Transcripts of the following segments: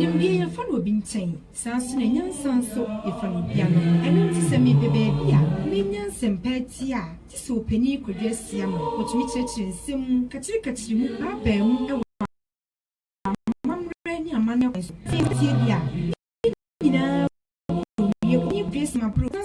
Nimbia follow Bintain, Sanson and Yan Sanso, if on piano, and into semi baby, minions and petia, so penny could dress yam, which me church and sim, Katrika, Abem, Mamma, and Mania, you dress my brother.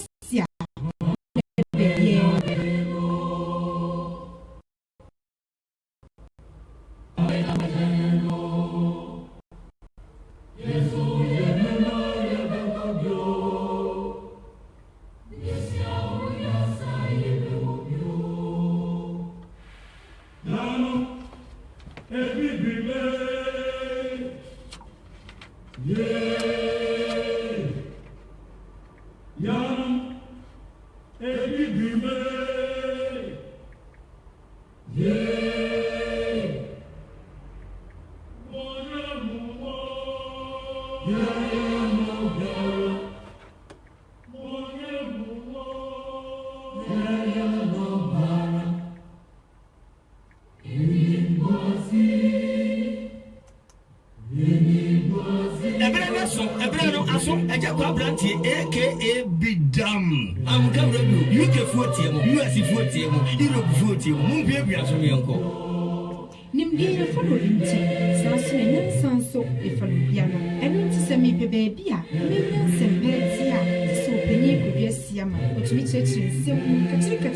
AKA Bidam. I'm coming to UK 40, US 40, Europe 40, Mumbia as we uncle. Nimbia follow Bintain, Sanson and Yan Sanso, if on piano, and into semi baby, millions and petia, so penny could dress yam, which me church and sim, Katrika,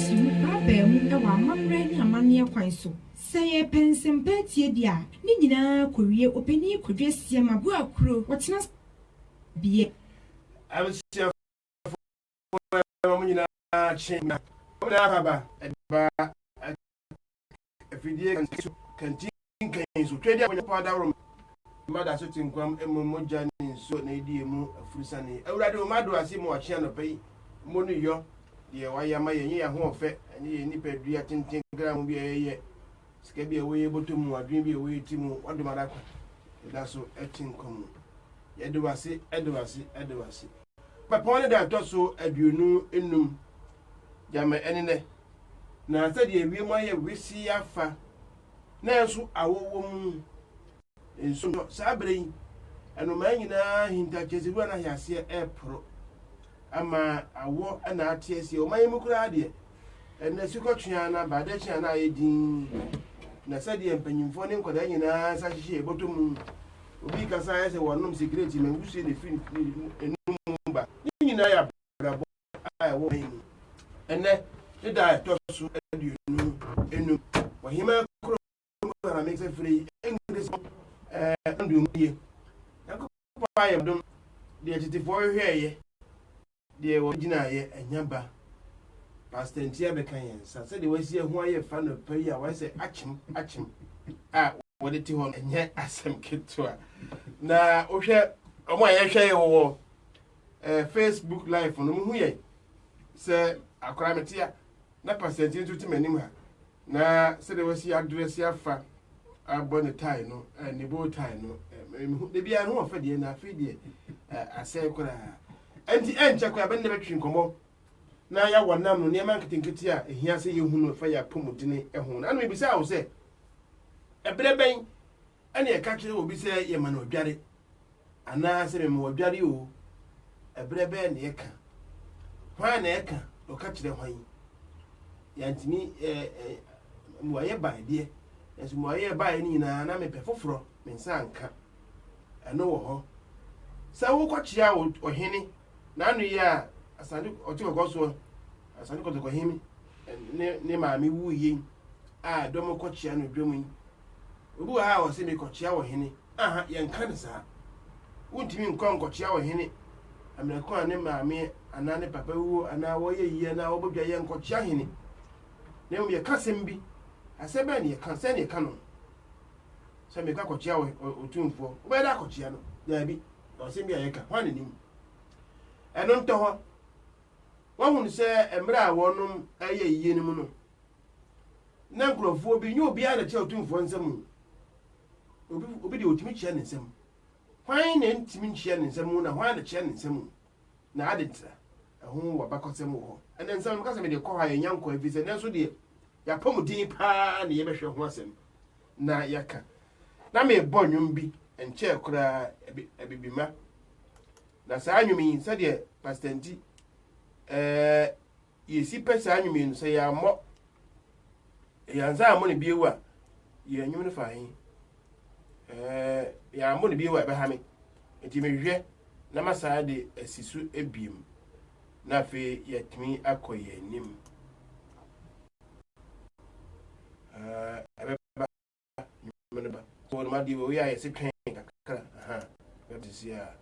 Abem, and one Mamma, and Mania Quinso. Say a pence and petia, dear, Nina, Korea, or penny could dress yam, a book crew, what's not be. I was here for a change. If you did continue to trade up on your father room, mother sitting come and Mojan so Nadi Mo, a free sunny. I would rather Madu as him or Channel pay money. Yo, dear, why am I a year home fat and ye nipper dreating 10 gram be a year. Scabby away able to move, dream be away to move. What do matter? That's so a thing come. Edwasi. But point that also a you know Jama enene. Na said ye we my see afa. Na so awo wom enso sabre eno man nyina hinta chezibu na hiase epro ama awo na atiese o man mu kura de ena sikotwea na badachia na ayedin na said ye mpanyimfo ne nkoda nyina sa hihie botom obi kasa ya se wonom secret mengusi ne fin enum ba nyina ya brabo ai wo ene da to so aduonu enu wahima kro na make say free english ndu ye yakopaa ye dum de titifo hweye de wo gina ye anyaba pastor ntia be kan yen sa se de wasi ehu aye fa no payi a wa se achim a wo de ti ho enye asem ketwa na ohwe omo aye hwe wo Facebook live no mu hu ye se akora metia na pastor ntia tuti manim ha na se de wasi address afa abone tie no ne bo tie no de bia no ofa de na afi de asɛ kora enti encha kwa bende betwi nkomo na ya wonam no ne man ketenketi a ehia sɛ yehu no fa ya pomudine ehun na no ebisa wo sɛ ebere ben ene e ka kire obi sɛ ye ma na odware ana sɛ me ma odware o ebere ben ne ye ka hwan na ye ka o ka kire hwan ya ntimi mo aye ban de esu mo aye ban ni na na me pe foforo me nsa nka eno wo ho sa wo kwakia ohene na anu ya asande otikogoso asande kotokohimi ne maami wu yin a domo kwakia no dwemu obu ha wo se me kwakia ohene aha ye nka ne sa wuntimi nkon kwakia ohene amreko ane maami ana ne papa wu ana wo ye yiye na wo bodwa ye nkwakia hene ne mo ye kasem bi aseba ne ye kan se ne ka no se me ka kwakia otumfo wo be da kwakia no da bi o se mi ayeka hwan nim eno nto ho wa hu se emra a wonum aye yiye nim no na nkrofo bi nyu obi a na che otumfo nsam obi de otimi chia ne nsam hwan na ntimi chia ne nsam na hwan na chia ne nsam na adentra ɛho wɔ bakɔsɛm wɔ hɔ ɛnɛ nsɛm no kasa me de kɔ hɔ a yɛnya nkɔ afi sɛ nanso deɛ yɛapɔm din paa na yɛbɛhwɛ ho asɛm na yɛka na mebɔ nnwom bi nkyɛɛ koraa abibima na saa nnwom yi sɛdeɛ pastor nti yɛsi pɛ saa nnwom yi no sɛ yɛammɔ yɛansa ammɔ no bio a yɛnnwom no fa he yɛammɔ no bio a ɛbɛha me nti mehwɛ na masaa de asi so abiem na afei yɛtumi akɔ yɛn anim ɛbɛba nnwom no ba so no made wɔ yɛ yɛse twɛn kakra bɛbɛsi a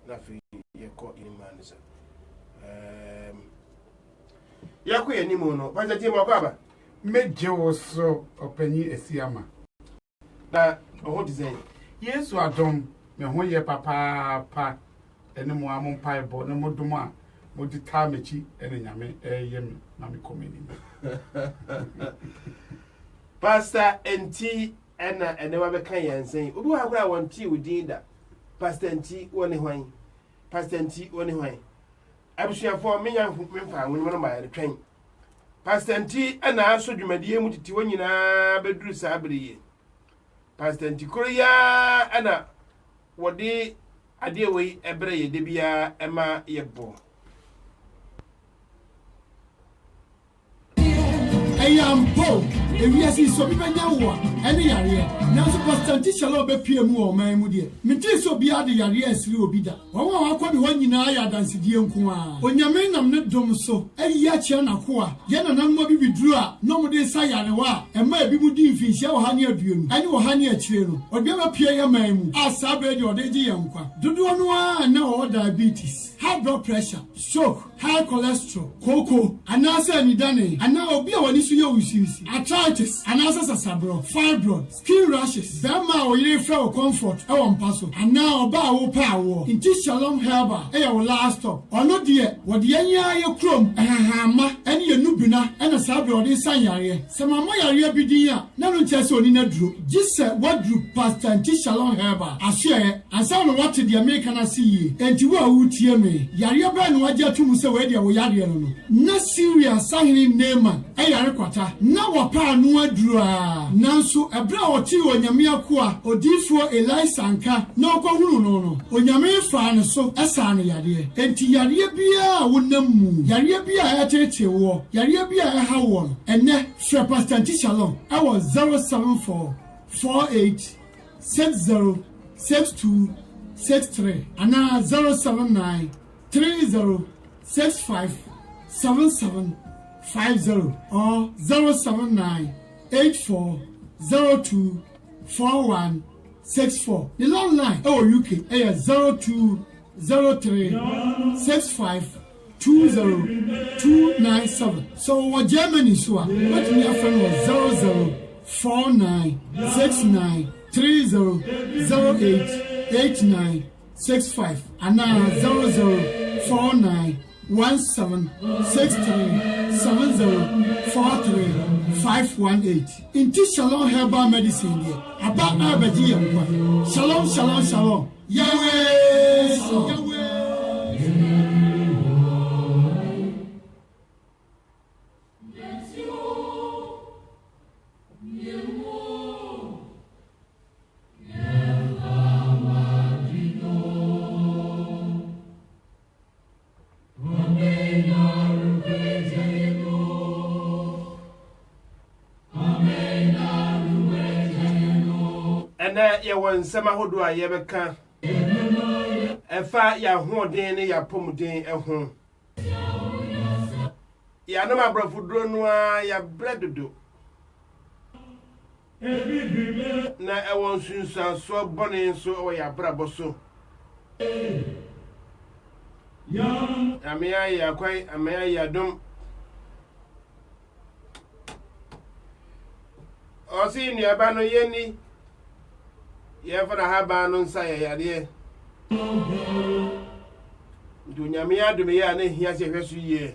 na afei yɛkɔ anim a ne sa yɛkɔ yɛn anim no pastor tie ma ɔkɔ aba megye wo so ɔpanyi Asiama na ɔho te sɛ Yesu adom me ho yɛ papaapa ɛne mo a mo mpaebɔ ne mo dom a mo de taa mechi ɛne nyame ɛyɛ me na me kɔmani pastor nti ɛna ɛnɛwa bɛka yɛn nsɛn obi wɔ akora wɔn ti odin da pastor nti wɔne hwan pastor nti wɔne hwan abusuafoɔ menya mfa wɔn no ma yɛ twɛn pastor nti ɛna aso dwumadie mu titi wɔn nyinaa bɛduru saa bere yie pastor nti koroya ɛna wɔde adeɛ wei ɛbrɛ yɛ de bia ɛma yɛbɔ Eyampo, ewiase so bi benya wo a ene yare nanso pastor Tishala obepie mu o man mu de menti so bi ade yare asiri obi da wɔn a wakɔ ne hɔ nyinaa ya dansedie nko a onyame nam ne dom so ayi akyɛ nako a yɛ nanan mo bi biduru a no mo de sa yare wa ɛma ebi mu di mfinhyia wɔ ha ne aduonu ɛne wɔ ha ne akyire no ɔde ma pie yɛ man mu a saa bɛ de ɔde gye yɛn kwa dodo no a na ɔwɔ diabetes high blood pressure stroke high cholesterol koko anasa anidane ana obi a wani so yɛ usisi arthritis anasa sasabro fibroid skin rashes bema o yire fra o comfort e won paso ana oba a wo pa wo inti Shalom Herbal e ya wo last stop ono de wo de anya ye krom ahahama ene ye nubuna ene sabe o de san yare se mama yare bidin a na no nche se oni na duro gise wadru pastor inti Shalom Herbal ahye ansa no what the American see enti wo a wutie me yare ba no agye atumu se we de wo yare no na serious sahini nema e yare kwata na wapa anu aduru a nanso ebra oti onyame akoa odifo Elisa anka na okwahunu no onyame fa ne so esa ne yare enti yare bia wonam mu yare bia eteche wo yare bia ha wo enne fre pastor Tishalom I was 074 48 60 62 63 ana 079 30 65 77 50 or 079 84 02 41 64. The long line UK is 02 03 65 20 297. So what Germany so what me friend was 00 49 69 30 08 89 65 and now 00 49 17637043 Inti Shalom Herbal Medicine here. About Abaji Yankwa. Shalom, shalom, shalom. Yahweh, Yahweh. na ye won sema hodo a ye beka efa ya hoden ne ya pomden eho ya no mabrafuduro no a ya bredodo na ewon sunsan so bone so o ya brabo so amia ya kwai amia ya dum osi ni aba no yeni ye fara ha ba no nsa ya yare dunyame adum ya na hia se hwesu ye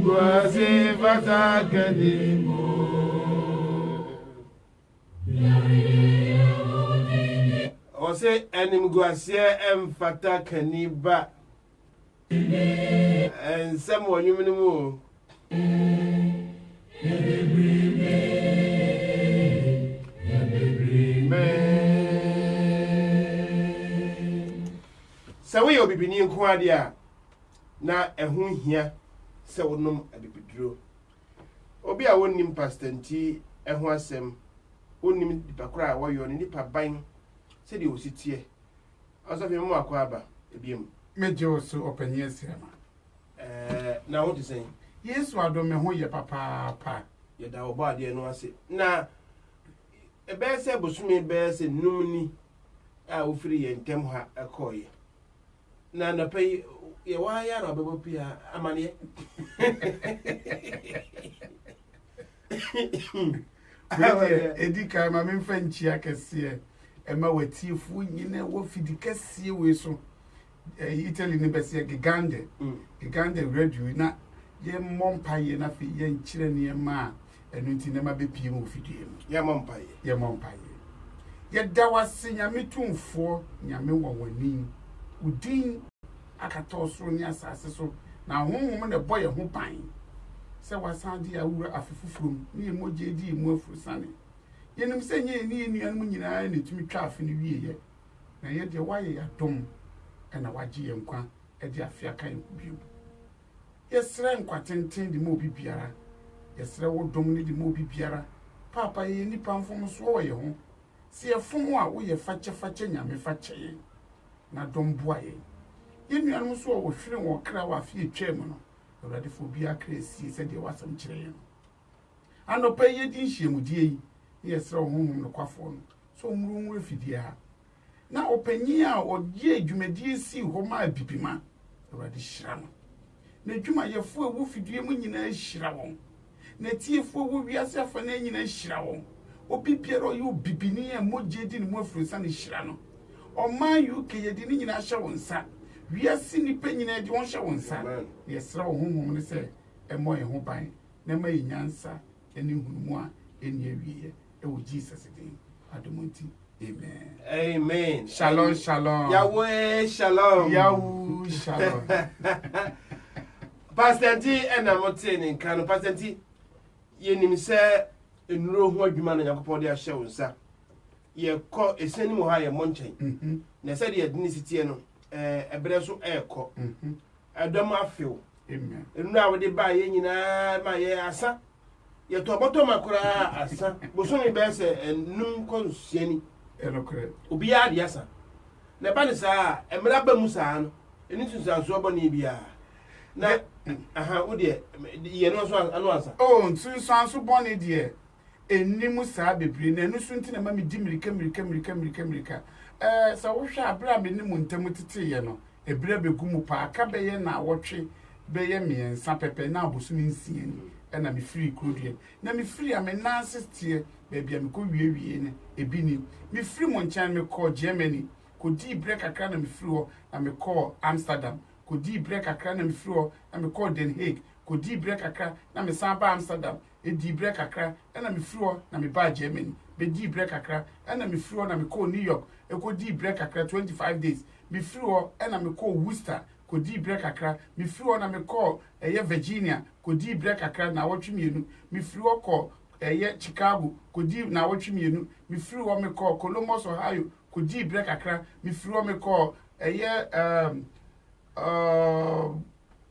Quase vata cademo say animguasia emfata kaniba and someone you know so we obi bini nko ade a na ehun hia se wonom abibidro obi a wonnim pastor nti ehun asem wonnim dipakura a woyo ne nipa ban se de ositie asofi mu akwa aba ebiem meje oso opanye siama na what is saying yesu adome ho ye papa ye da obo ade no ase na ebe se bosumi be se numni a ofiri ye ntem ha ekoye na na pay ye wa ya ro bebo pia amane edika ma memfa nchia kese ema watifu nyine wo fidi kese we so Italy ni bese gigande radio na ye mompa ye na fi ye nchire ne ma enu nti ne ma be pie mu fidie mu ye mompa ye da wase nyame tumfo nyame wawani udin akato so ni asase so na honhom ne boye ho pan se wasade awura afefufurum ni emoje di mu afurusane yenim se nye ni enuan mu nyina ne tumi twa afe ne wieye na ye de waye ya dom na waje ye nkwa e de afia kan biu yesre nkwa tenten de mo bibiara yesre wo dom ne de mo bibiara papa ye ni pamfom so wo ye ho se ye fom a wo ye fache nyame fache ye na dom boa ye yenuan mu so wo hwere wo kra wa afie twem no already for be a crazy said there was some children. And no pay ye din she mudie yes so home no kwafo no so muru refidia na opanyi a odie dwumadie si ho ma bibima already shira no na dwuma yefo ewu fidie mu nyina shira won na tiefo wo wiase afa na nyina shira won obi biero yo bibini e moje di ne mu afrusa ne shira no o man UK ye di ne nyina hye won sa wiase ni penyina di won hye won sa yesra honhom ne se emo ye ho ban na ma nyansa eni hunumu a eni awie e wo Jesus din adomonti amen shalom Yahweh shalom Pastor T ena motene kan Pastor T yenim se enuro ho adwuma na yakopɔ de ahye wo nsa ye kɔ eseni mo ha ye monchen na se de yedini sitie no ebere so ekɔ adam afew amen enuro a wo de ba ye nyina ma ye asa ye to boto makora asa bosomi be se enum konsuani elokre obi ya de asa na ba ne saa emra ba mu saa no eni tunsanso obo ne bia na wo de ye no so anu asa tunsanso bone de enimu saa bebre na enu so ntina ma me di mirika sa wo hwa abra me nimu ntamu tete ye no ebra begumu pa aka be ye na wotwe be ye miensa pepe na abosumi nsia ni na me free krodue na me free am na assistie bebia me ko wiewie ne ebi ni me free mo nchan me call Germany ko di break akra na me free ho na me call Amsterdam ko di break akra na me free ho na me call Den Haag ko di break akra na me san ba Amsterdam e di break akra na me free ho na me ba Germany be di break akra na me free ho na me call New York e ko di break akra 25 days me free ho na me call Worcester ko di break akra me free ho na me call Virginia ko di break akra na wotwemienu me free ho call Chicago ko di na wotwemienu me free ho me call Columbus Ohio ko di break akra me free ho me call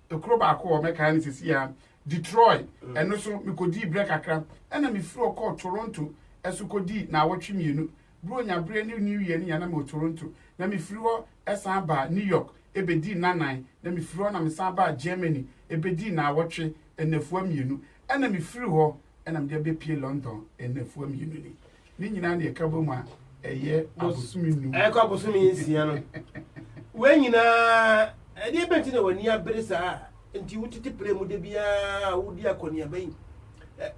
Okroba ko me kan sisi ya Detroit eno so me ko di break akra na me free ho call Toronto esu ko di na wotwemienu bro nya bre ni New Year ni ya na me Toronto na me free ho esan ba New York ebedi nanan na me free ho na me san ba Germany ebedi na wotwe enafu amienu na me free ho na me de be pie London enafu amienu ni nyina na ekabo mu a eye abosumi nu ko abosumi nsia no we nyina de benti na wani abresa nti wutiti premu de bia wudi akoni abai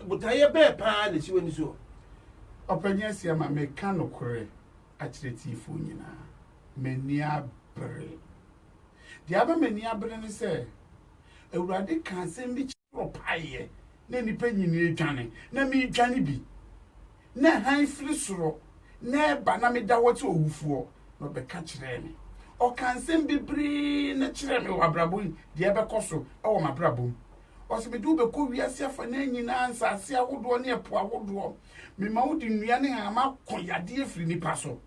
butaye be pa na siwani so opanya sia ma me ka no kore akyeretifu nyina mani abre di aba mani abre ne se Ewurade kan sembi chiro paye na nipa nyini edwane na me dwane bi na han firi soro na ba na me da wote owufuo no be catch me o kan sem bebre na kire me wabrabo de ebe koso e wo mabrabo o se me du be ko wiase afa na nyina ansase ahodo ne epo ahodo me ma wodi nnua ne ha ma koyade afiri nipa so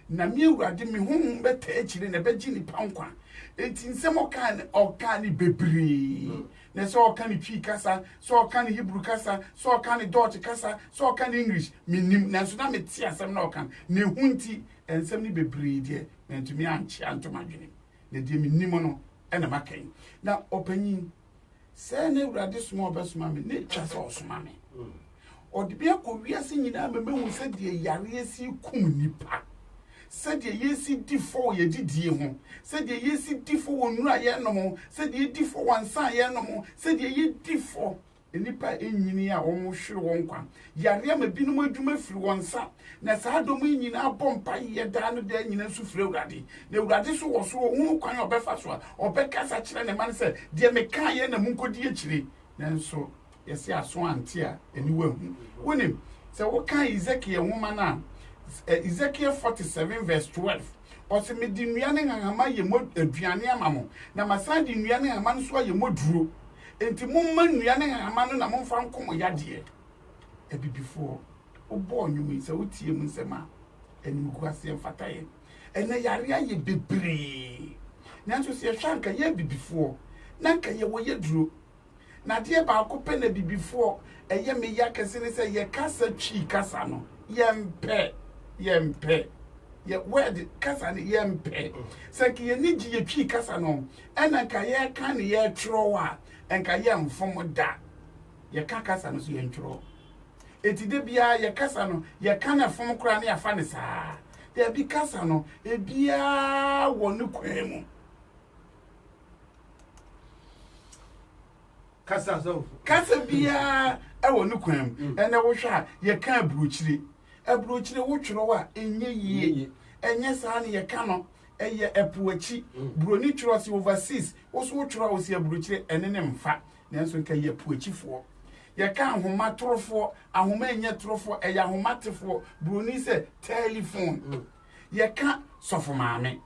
na me urade me honhom beta akire na be gi nipa nkwa enti nsem o kan ni bebre na so kan twi kasa so kan Hebrew kasa so kan Dutch kasa so kan English minim na so na me ti asem na o kan ne hunti ensem ni bebre de na ntumi anchi antomadwene na de minim no e na makan na opanyin se na urade soma obesoma me ne twa so osoma me odi bia ko wiase nyina me hu se de yare asi kum nipa se de yesi difo ye didie ho se de yesi difo wonura ye no mo se de difo wansa ye no mo se de ye difo nipa enyini a wo mo hwere won kwa yare ma binum adwuma firi wonsa na saa dom enyina abompa ye da no da nyina su firi urade na urade so wo so hu kwan obefa so a obekasa kire ne man se de me kan ye na munkodi akire nanso yesi aso ante a eni wahu wonim se wo kan Ezekiel nwoma na Ezekiel 47 verse 12 ose me di nnuane ngangama ye aduane amamo na masa di nnuane ngangama no so ye moduro enti mumma nnuane ngangama no na momfa nkom yade e bibifo obo onwumi se wotie mu nsema eni guase mfataye ene yare aye bebre nanso se hwanka ye bibifo nanka ye wo ye duro na de ba akopɛ na bibifo eye me ya kase ne se ye kasa twi kasa no yempe ye word kasa ne yempe se ke ye ni ji ye twi kasa no ena ka ye ka ne ye twro wa enka ye mfom da ye ka kasa no so ye twro etide bia ye kasa no ye ka na fom kura ne afa ne saa de bi kasa no e bia wo ne kwan mu kasa bia ewo ne kwan ene wo hwa ye ka abrochire wo tworo wa enye yie enye saa ne ye ka no eye epoachi broni tworo si overseas wo so wo tworo wo si abrochire ene ne mfa nanso nka ye epoachifo ye ka ahoma torofo ahoma enye torofo eye ahoma tefo broni se telephone ye ka sofo maame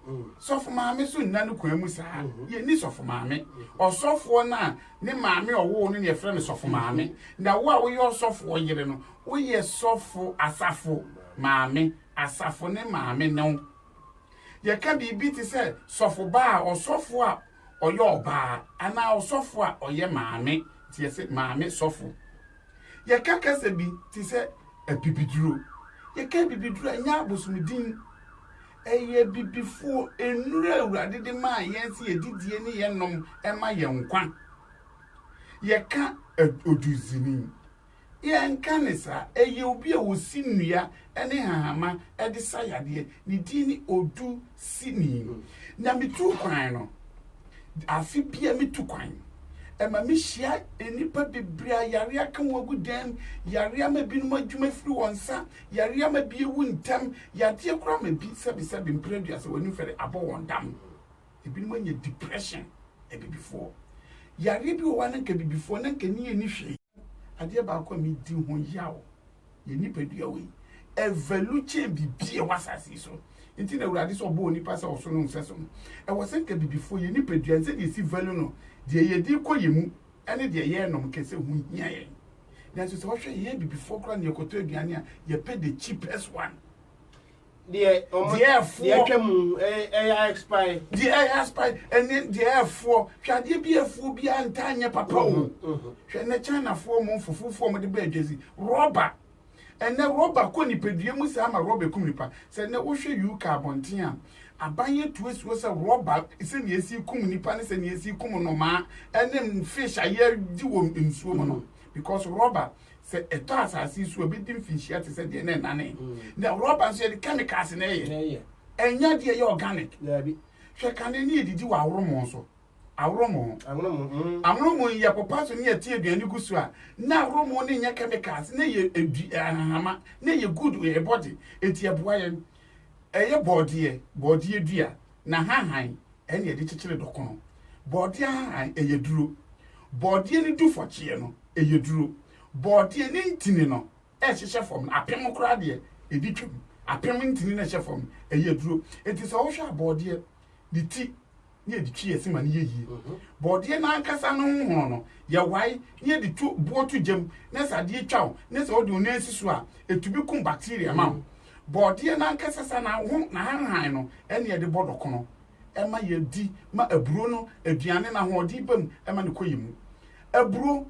so nna no kwan mu saa ye ni sofo maame osofo na ne maame owo no ne frɛ ne sofo maame na wo a wo ye osofo yire no wo ye sofo asafo maame asafo ne maame no ye ka bibi ti sɛ sofo ba osofo a oye oba ana osofo a oye maame ti ye sɛ maame sofo ye ka kasa bi ti sɛ abibiduro ye ka bibiduro anya abosumdin eye bibifo enura urade de ma yensi edidie ne yenom ema yenkwa ye ka oduzini ye nka ne sa eye obi a wosi nnua ene hahama ede sayade ni dini odu sini na mitu kwan no afi bia mitu kwan ema mi hia enipa bebria yare aka wagu dem yare ama binum adwuma firi wonsa yare ama bie wu ntam yade kura ma bi sebi mpredua se woni fere abo won dam ebinum anya depression before yare bi wo na nka before na nka ni eni hwe ade ba akwa mi di ho yawo ye nipadua we evaluate bibie wasasi so nti na urade so bo nipa se oso no nseso e wo se nka before ye nipadua nse de si value no de ye di koyemu ene de ye nom kese hu hia ye nanso se wo hwe ye before kra ne ekoto aduane a ye pay the cheapest one de atwam expire de expire ene de afo hwade bi afo bi antanye papa o hwe na China fo mo fofofo mo de ba adwezi rubber ene rubber ko ni pedua mu sa ma rubber kum nipa se ne wo hwe UK abonten a abanye tuesuo se rubber se ne esi kum nipa ne se ne esi kum no ma ene fish aye di wo nsuo mo no because rubber se eto asasi so be dim fish ya te se de na nane na rubber so de chemicals na ye enya de ye organic bi hwe kan ne edidi wa awromo so awromo ye papa so ne ye tie aduane gusu a na awromo ne nya chemicals ne ye ahama ne ye good we body eti eboa ye eye body dua na hahan ene ye de chichire dokono body hahan eye duro body ni du fochie no eye duro body ni ntini no e hihye fom apem kra de edi twem apemintini na chefom eye duro enti so wo hwa abode di ti ne di twi yesi ma ne yeyi bode na ankasa no hono no ye wai ne di tu botu jam na sade twaw ne so de onansi so a etubi kum bacteria ma bode na ankasa sa na ho na han no ene ye de bodoko no ema ye di ma aburo no aduane na ho di bam ema ne koyimu aburo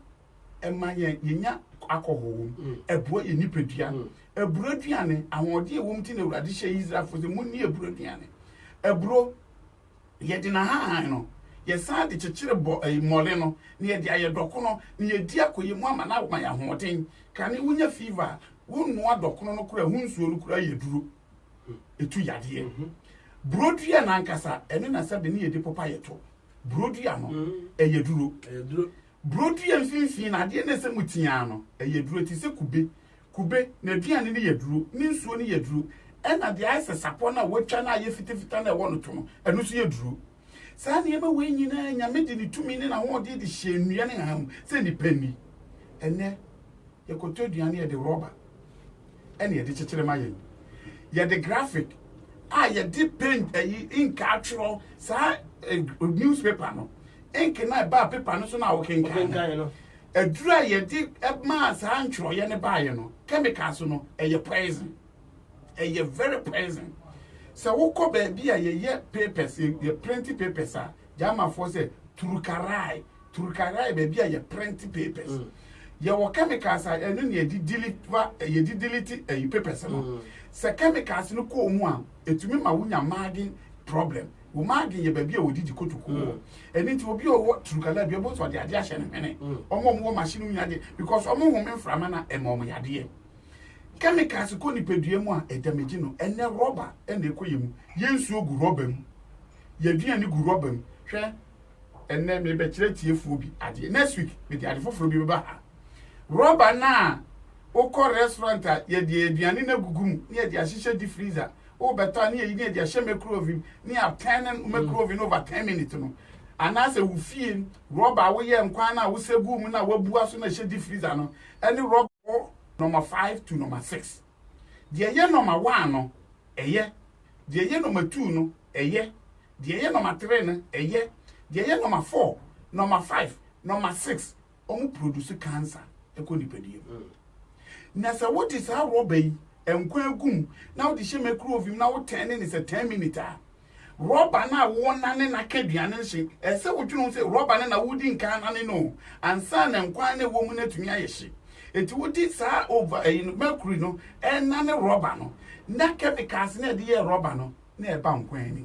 ema ye nya akoho aburo ye nipadua aburo aduane ahode ewom ti na urade hye Israel fo se munni aburo aduane aburo ye di na han no ye sa de kyekere bo mole no ne ye di ayedoko no ne ye di akoyimu ama na ma ya hoden kane wunya fever wonu adokono no kura hunsuo no kura yeduro etu yade brodua na ankasa ene na sabe ne ye di popa yeto brodua no eyeduro brodua mfinfin na de ne se mutia no eyeduro ti se kube na aduane ne yeduro ne nsuo ne yeduro ena de aise sapo na wotwa na ye fitifita na ewo no to no enu so yeduro saa ne ema we nyina nyame de ni tumi ne na ho de hyenua ne ham se ni pani ene ye koto aduane ye de rubber ene ye de kyekere ma ye de graphic ye de paint ink actual sa newspaper no ink na ba paper no so na wo kenkan no adura ye de ma sa antro ye ne ba ye no chemicals no ye poison ye very poison so wo ko ba bia ye papers ye print papers a jama for say turukarai ba bia ye print papers ye wo chemicals a enu ne ye di delete papers no se chemicals no ko mu a etumi ma wunya magin problem wo magin ye ba bia wo di kotuko eni nti obi o turukala bia bo so de ade ahye ne hene omo machine wunya de because omo home mframa na emo yade chemicals ko ni pedua mu a edamage no ene rubber ene ekoyemu yensu ogu rubber mu ye duane gu rubber mu hwe ene me be kire tiefu obi ade next week me de ade foforo bi ba ha rubber na oko restaurant ye de aduane na gugum ne de ahihye di freezer o beta ne ye ne de ahye microwave ne a 10 microwave over 10 minutes no anase wo fie rubber wo ye nkwan na wo segu mu na wo bua so na hye di freezer no ene rubber number 5 to number 6 de ye number 1 no eye de ye number 2 no eye de ye number 3 no eye de ye number 4 number 5 number 6 omu produce cancer ekonipedie na sa what is how rubber enkwa egum na wo de hye microwave na wo 10 ne se 10 minutes rubber na wo na ne na kaduane hye ese wo twunu se rubber ne na wo di nkan na ne no ansa na nkwan ne wo mu na tumi ayehye eti wo di sa over mercury no na ne rubber no na chemicals na de rubber no na eba nkwan ni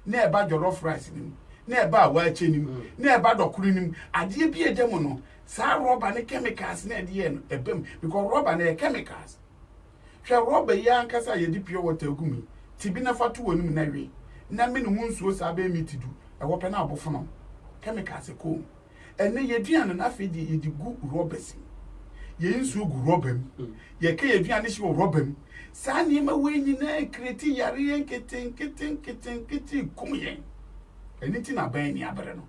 na eba jollof rice ni na eba awache ni na eba dokuru ni ade bi edem no sa rubber ne chemicals na de no ebem because rubber na chemicals hwe rubber ya nkasa ye di pure water gumi tibi na fatu wonum na we na me ne hunsuo sa ba mi tidu e wo pe na abofo no chemicals ko ene ye duane na fe di ye di gu rubber si ye nsu gu rubber mu ye ke ye duane shi wo rubber mu sa ni ma we nyina kreti yare yen keten kumye eni ti na ban ni abere no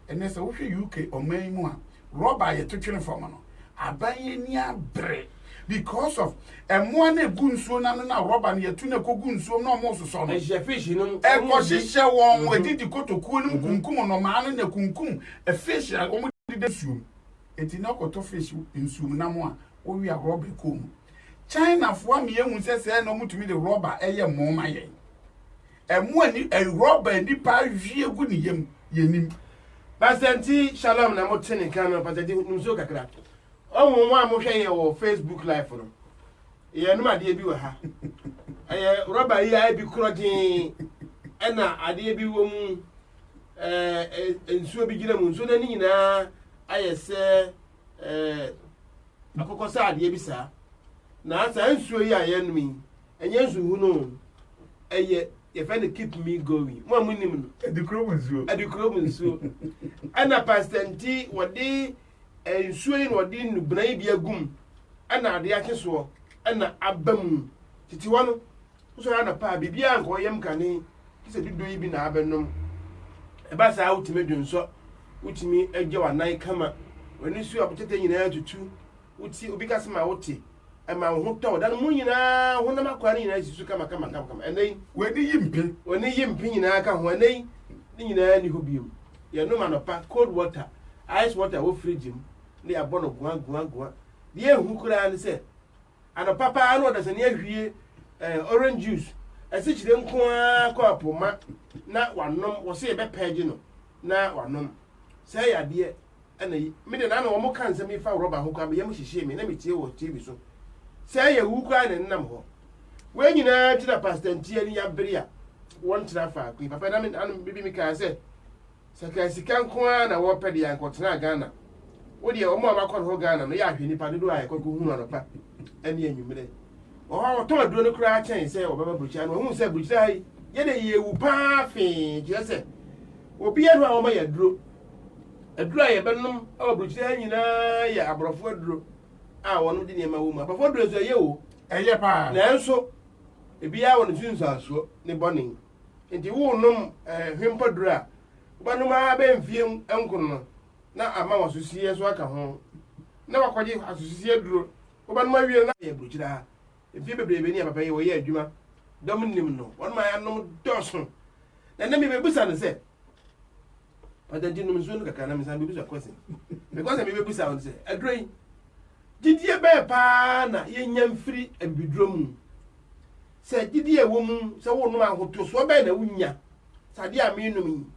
ene se wo hwe UK oman mu a rubber ye twetwene fam no aban ye ni abere because of emo na gu nsuo na na rubber na yetu na kogu nsuo na omo soso no fish no e ko hihye won wedidi kotokuo no kunkum no ma no na kunkum e fish a omo dide suo enti na koto fish nsuo na mo a wo wi a rubber ko mu China fo am ye hu se na mutumi de rubber eye mo ma ye emo ani rubber ni pa wie gu ni yem yenim Pastor Shalom na mo tene kan no pastor nso kakra owo mo amohwe ye wo Facebook live no ye no ade bi wa ha rubber yi ai bi krojin ena ade bi wo mu nsuo bi gina mu nsuo na ni nyina ayese akokosa ade bi sa na asa nsuo yi ayenumi enye nsuo no eye ye find keep me going mo amunim no adikro nsuo ana pastor nti wodi nsuo yi no wodi nubran bi agum ana ade akeso ana abam titiwa no so ya na pa bibia nko yem kane kise dido yi bi na abenom e ba sa utime dwonso utimi agye wanan kama wani su abotete nyina atutu uti obi kasema wote ɛma ho tɔ dan mu nyinaa ho nam akwa nyinaa sisu kama ɛnɛ wani yimpi nyinaa ka ho ɛnɛ ni nyinaa ni ho biom ye no manopa cold water ice water wo fridge mu ne abono guan de ehu kura ne se anopa pa no da se ne ahwie orange juice ase chire nko a ko ma na wanom wo se be page no na wanom se ya de ɛna yi me de na no mo kan se me fa rubber ho kwa me yam hihie me na me tie wo TV so se ya wu kura ne nnam ho we nyinaa tira pastor ntie ni ya bere a won tira fa ku papa na me bibi mi ka se saka sika nko a na wo pede ya nkotena Ghana wo de o mo amakon ho Ghana no ya hwe nipa dodo a yakọ hu no pa ani anwumire o ha to aduro no kura chen se o baba brucha no hu se brucha yi ye de yewu pa fe je se obi enu a wo ma ya duro aduro a ye benom a brucha nyina ya abrofo aduro a wono de ne ma wo mu abrofo aduro so ye wo eye pa na enso ebi ya wono sunsu aso ne bonin enti wo nom hwempa duro a banuma be mfie enkono na ama wasusie so aka ho na wakwaje asusie duro banuma wie na ye bruchira mfie bebrebe ni papa ye wo ye adwuma dom nim no wonma ya nom doso na me bebusa ne se padanti nom so no kaka na me san bebusa question because me bebusa won se adroi gidie be pa na ye nyamfiri abiduro mu se gidie wo mu se wo nom ahoto so be na wunya sade a me nom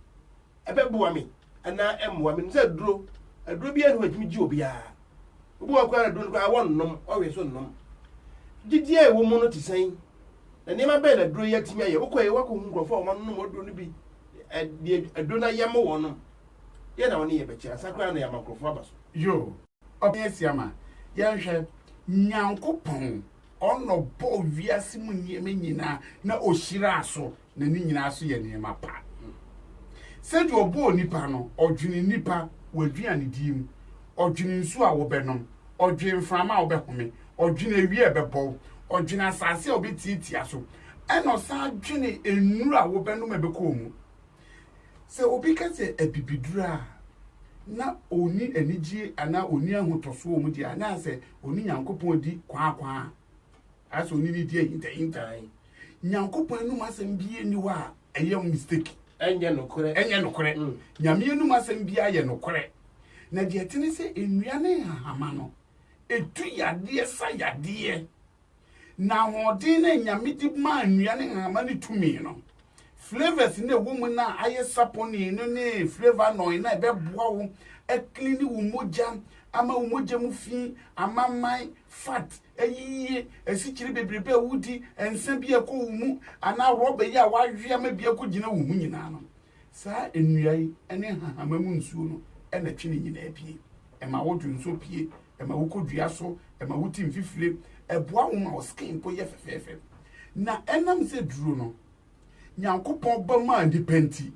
ebe buwa mi ana emwa mi nse duro bi enu atimi ji obia obu akwa na duro kwa won nom owe so nom gidie ewo mu no tisan na nema be na duro ya timi aye okoye wako hu nkrofo o man nom duro no bi duro na yam wo no ye na woni ye bechi asakwa na yam nkrofo abaso yo obesiama ye hwe nyankopon ono bo wiase mu nyina na ohyira aso na ni nyina aso ye nema pa sɛde ɔbɔ nipa no ɔdwene nipa waduane dim ɔdwene nsu a wɔbɛnom ɔdwene mframa a wɔbɛhome ɔdwene awie a ɛbɛbɔ ɔdwene asase a wɔbɛtiatia so ɛna ɔsan dwene nnuru a wɔbɛnom a ɛbɛkɔ mu sɛ obi ka sɛ abibiduru a na oni anigye ana oni ahotoso wɔ mu deɛ ana sɛ oni nyankopɔn di kwaa asɛ oni ni di ahintahinta nyankopɔn anum asɛm bie ni hɔ a ɛyɛ mistake enye nokore nyame enum asɛm bia yɛ nokore na de atene sɛ enua ne hahama no etu yade sa yade na hodin na nyame di ma enua ne hahama ne tumi no flavors ne wo mu na aye saponi no ne flavor no na ɛbɛboa wo clean wo mogya ama wo mogya mu fi amamai fat ayiye esikyire bebrebe awudi ensa bia ko wo mu ana roba yi a wahwe ama bia ko gina wo mu nyina no saa enua yi ene hahama mu nsuo no ena twene nyina pie ema wo dwunso pie ema wo kodua so ema wo tim fifire eboa wo ma wo skin po ye fefefe na enam se duro no nyankopon ba ma independent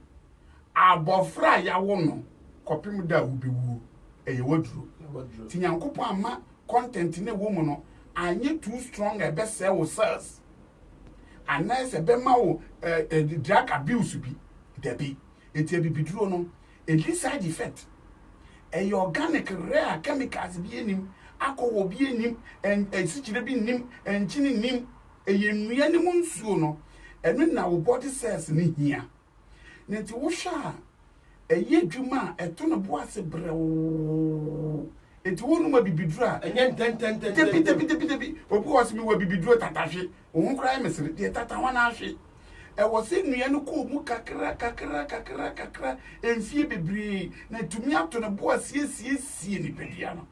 abofra ya wo no kopim da wo bewu eye waduro ti nyankopon ama content ne wo mu no anye too strong e be say wo cells anase be ma wo drug abuse bi debi eti bibiduro no eli side effect e organic rare chemicals bi enim akọwọ bi enim en sikyire bi nim enkyini nim eyenua ne mu nsuo no eno na wo body cells ne hia nti wo hwa eye dwuma eto no bo ase brew enti wonu ma bibidura enye ten tepi obu wase mi wa bibidura tatahwe ohun kra mesere de tata wana ahwe e wose nua no ko mu kakra enfie bebre na tumi ato no bo ase sie ni pedia no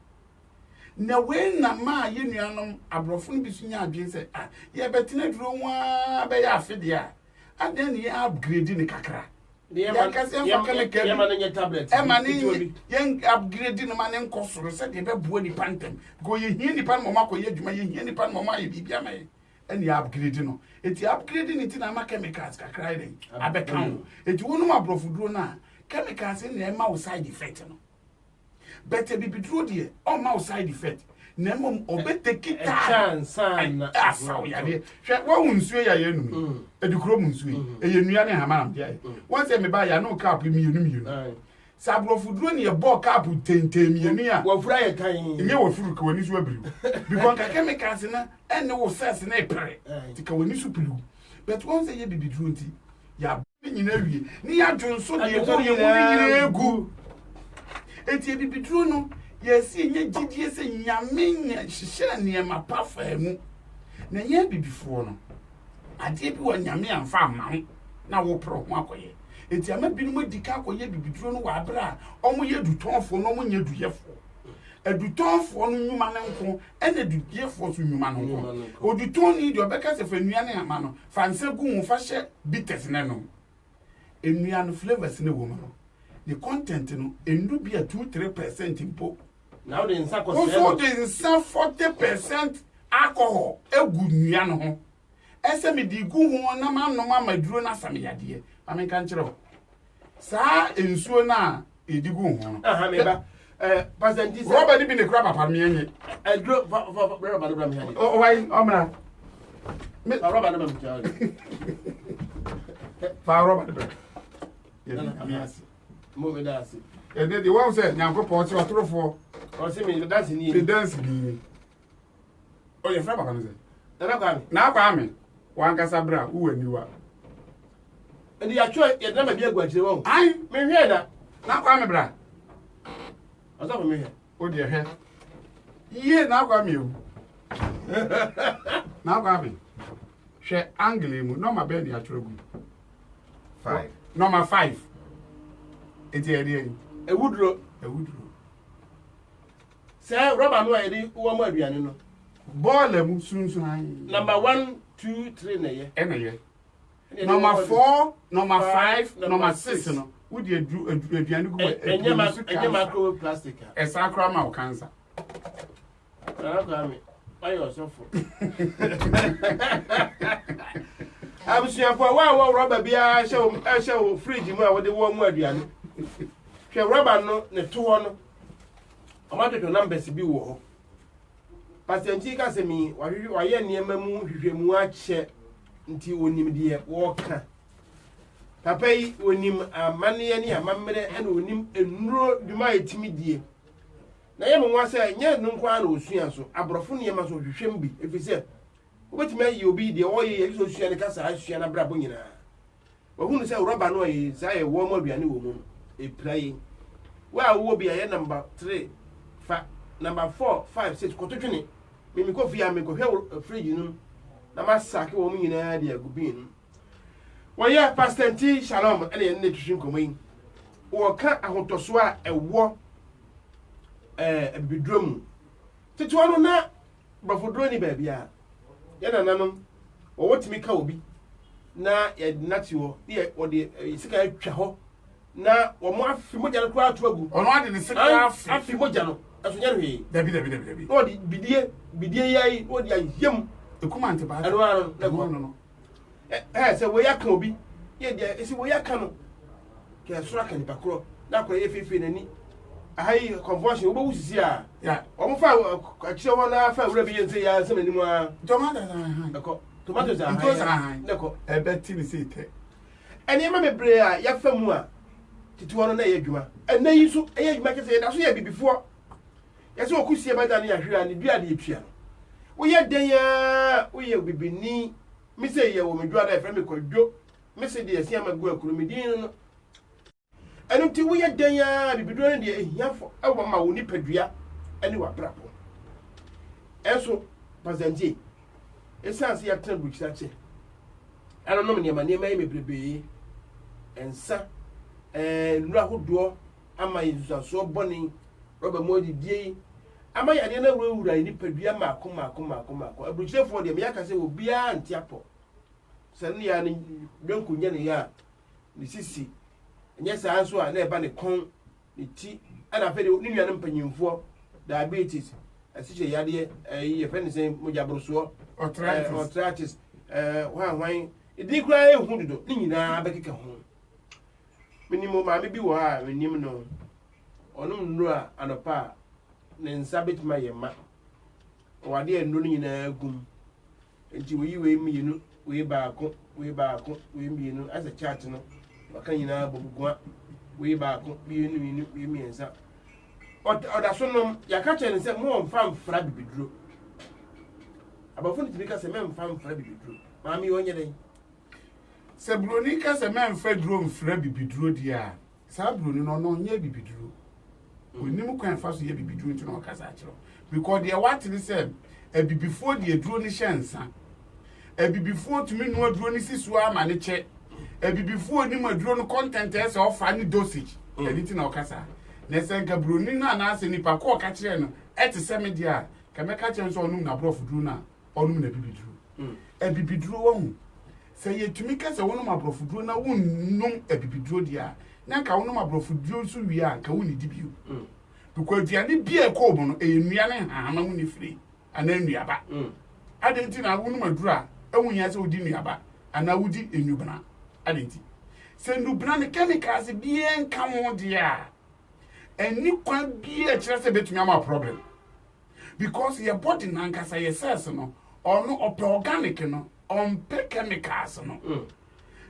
na we na ma ye nuanom abrofo no bisu nya adwen se ye betena duro nwa be ya afede a adan ni upgrade ni kakra ya kasi ya tablet yen upgrade no man nko soro se de be buo ni pantem go ye hie ni pan mama ko ye dwuma ye hie ni pan mama ye bibia ma eni upgrade no eti upgrade ni ti na ma chemicals kakra ile abeka eti wonu abrofo duro na chemicals ni e ma wo side effect no better bibiduro de o ma wo side effect na mom obeteki chance asaw ya de hwe wo nsuo ya ye nu edukuro mu nsuo e ye nua ne hama na de ai won se me ba ya no cap mi yenu sabrofuduro ne ye ball cap tentem yenu a wo fura ye kan nye wo furu ko wani so abriu because ka chemicals na ene wo cells na epere ti ka wani so pilu but once ye bibiduro nti ya nyina wie ni ya dwonso de ye ko ye nyina egu enti bibiduro no ye si nye gidie se nyame nya hyehyɛ ne ma pafa mu na ye bibifo no ade bi wo nyame amfa amam na wo pro ho akoye enti ama bi no madika akoye bibiduro no wa abra omo ye dutonfo no omo nya duyefo edutonfo no nyuma ne nko ene duyefo so nyuma no nko oduton ni de obeka se fa nua ne ama no fa nsa gu ho fa hye bitters ne no enua no flavors ne wo ma no the content no endu bi a 2-3% impo now the insa ko so the insa 40% alcohol egu nua no ho ese me di gu ho na ma no ma maduro na same yade ame kan kire sa ensuo na edi gu ho aha me ba pasenti se Robert bi ne kura papa me enye edro Robert Abraham ya o wai omra me Robert Abraham ya fa Robert yes mo me dance ede de wa say nyankopon ti otorofo o se me dance ni the dance bi o ye fra papa no say na kwa me wan kasa bra wo aniwa ndi ya cho ye na ma bi agwachire won ai me hwe na kwa me bra oza me hwe o de hwe ye na kwa me o na kwa me hwe angle mu no ma be ni atwere gu 5 number 5 eti eri ewudro se Robert no edi wo mo aduane no ball mu sunsun an number 1 2 3 na ye ena ye number 4 number 5 number 6 no wo de aduane gu enye macro plastic esa akra ma o cancer na ka me ayo sofo abusuafo wa Robert bia hye fridge mu a wo de wo mu aduane hwe Robert no ne to ho no amatoto numbers bi wo ho pasenti ka se mi wa ye niema mu hwehwemu ache nti onim de wo ka papa yi onim amane ne amamre ene onim enuro duma etimi die na ye mo wase nye no nkwa na osua so abrofo niema so hwehwem bi efise obetimi ayi obi de wo ye so osua ne kasa asua na brabo nyina wo hunu se Robert no yi sa ye wo mo aduane wo mu e prai wa wo bi aye number 3 number 4 5 6 kototwene mimi ko fia me ko hwe fridge num na masake wo mu nyina de agubin wo ya pastor T Shalom ene ne twin komoyin wo ka ahotoso a ewo bidrom teto no na brofodro ni ba bia ya nananom wo wotimi ka obi na ya dinati wo ye wo de sika atwa ho na wo mo afi moja no kwa to agu ono ade ne sika afi moja no asonya no he dabi no di bidie yayi no di ayem ekumante ba ano no se wo ya ka obi ye dia esi wo ya ka no ke asura ka ni pakro na kwa ye fefe nani ahai conversion wo bo sisi a ya o mo fa akire ho na fa wura bi ye nse ya se mani mu a tomato za han eko tomato za han neko ebeti ni site eni ma mebre a ya fa mu a tituwa no na ye adwuma ena yi so ye adwuma kese ye da so ye bibifo ye so okusie bada ne ahwira ne dua de etua wo ye den ya wo ye bibini mi se ye wo medua da efra me kwadwo mi se de yesia magu akuru mi din no enu ti wo ye den ya bibido ne de ehiafo e wo ma wo ni padua ene wa brapo enso pasenti esanse ya tena bukisa che ano no me ne ma ye mebrebe ensa nura hodo ama yizaso boni Robert Modi die ama yade na wura ni padua mako abuchefo de me yakase obi a ntiapo sane ya ni dwenku nya ne ya ni sisi nya sa anso a na eba ne kon ni ti ana fe de ni nua ne mpanyimfo diabetes asiche yade ye fe ne sen mojabroso arthritis hwan idi kura ehun dodo ni nyina bekeka ho minimo ma bi wo ha minim no onum nura anopa ne nsa betima yema wade enu nyina gum enti wo yiwe mienu we baako we mienu as a chat no baka nyina bobugua we ba ko bi miensa oda so no ya ka che ne se mo mfa mfra bibiduro abafo ni tibika se me mfa mfra bibiduro maami onye den se broni ka se me mfa duro mfra bibiduro dia sa broni no no nye bibiduro onim kwan fa so ye bibiduro nti no kasa akiro because the what is said e bibifo de duro ni hyensa e bibifo tumi no aduro ni sisu ama ne che e bibifo ni maduro no content e se ofa ni dosage e nti na okasa na se nka broni na na ase nipa ko ka kire no e te se media ka me ka kire so onum na brof duro na onum na bibiduro e bibiduro wo se ye tumi ka se wonum abrof duro na wonnum e bibiduro dia na ka wonum abrof duro so wi a ka woni dibio because diani bia ko bo no e nua ne ha ma woni free ana nuaba adenti na wonum adura ewunya se odi nuaba ana wudi enubna adenti se nubna ne chemicals bia nka ho dia eni kwa bia kire se betumi ama problem because your body na nkasa your cells no ono organic no on chemicals no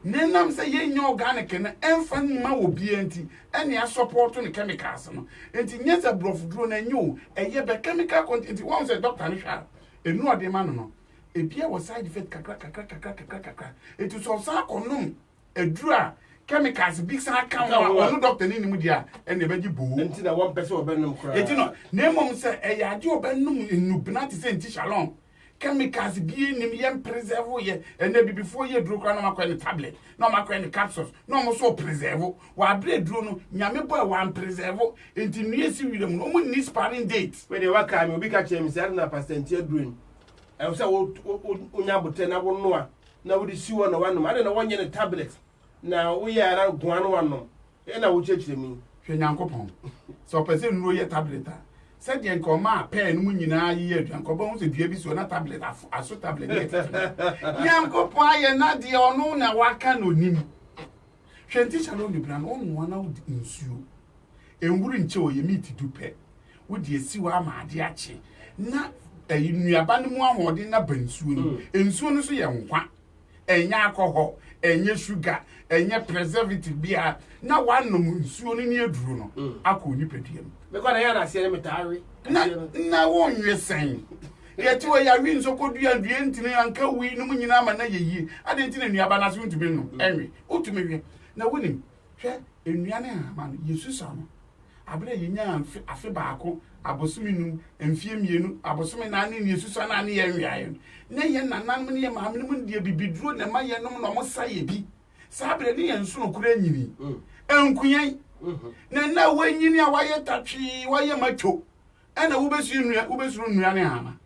nenam say ye nya organic na emfa nma wo bia nti ene ya support no chemicals no enti nyeza brofuduro na nyu eye be chemical content one say doctor ni hwa enu ode ma no e bia wo side effect kakra enti so sa konum edura chemicals big sa kan wa no doctor ni nimu dia ene be gi bo enti na one person obenum kra enti no nemom say eye ade obenum enubna ti say enti shalom chemicals be nim yem preserve ye ene before ye duro kwa na makwa ni tablet na makwa ni capsules na mo so preserve wa bre duro no nyame boy wa preserve enti nue si wirem no mo ni sparring date we dey waka me obi ka chem say na pastor duro e say wo onya bote na wo no a na wo di siwo na wano ade na wonye ni tablet na wo ya ara guan wano e na wo chechire mi hwe nyankopon so person no ye tablet a said the nkoma pen mu nyina ye aduankoba hu se dua bi so na tablet aso tablet nyankopon aye na de ono na waka no nim hwenti chalo ni bran onu na wudi nsuo enwuru nche oye meet dupe wudi esiwa ma ade ache na nuaba ne mu ahode na bansuo no ensuo no so ye nkwa enya alcohol enye sugar enye preservative bia na wanom nsuo no ni aduro no akoni peduam because na ya na se metari na wonwe sen yeti we ya wi nso kodua due ntine anka wi no nyina ma na yeyi ade ntine nuaba na so ntumi no enwe otumi wi na wonim hwe enua ne ha ma no yesu sa no abere yenya afi baako abosumi num emfie mienu abosumi na ne yesu sa na ne ye nwiaye na ye nanam ne ye maame no mu de bibiduro na ma ye nom no mo sa ye bi sa abere ne ye nso no kura nyini enkuyen na wanyini a waye tatwi waye macho ana wobesuru nua ne hama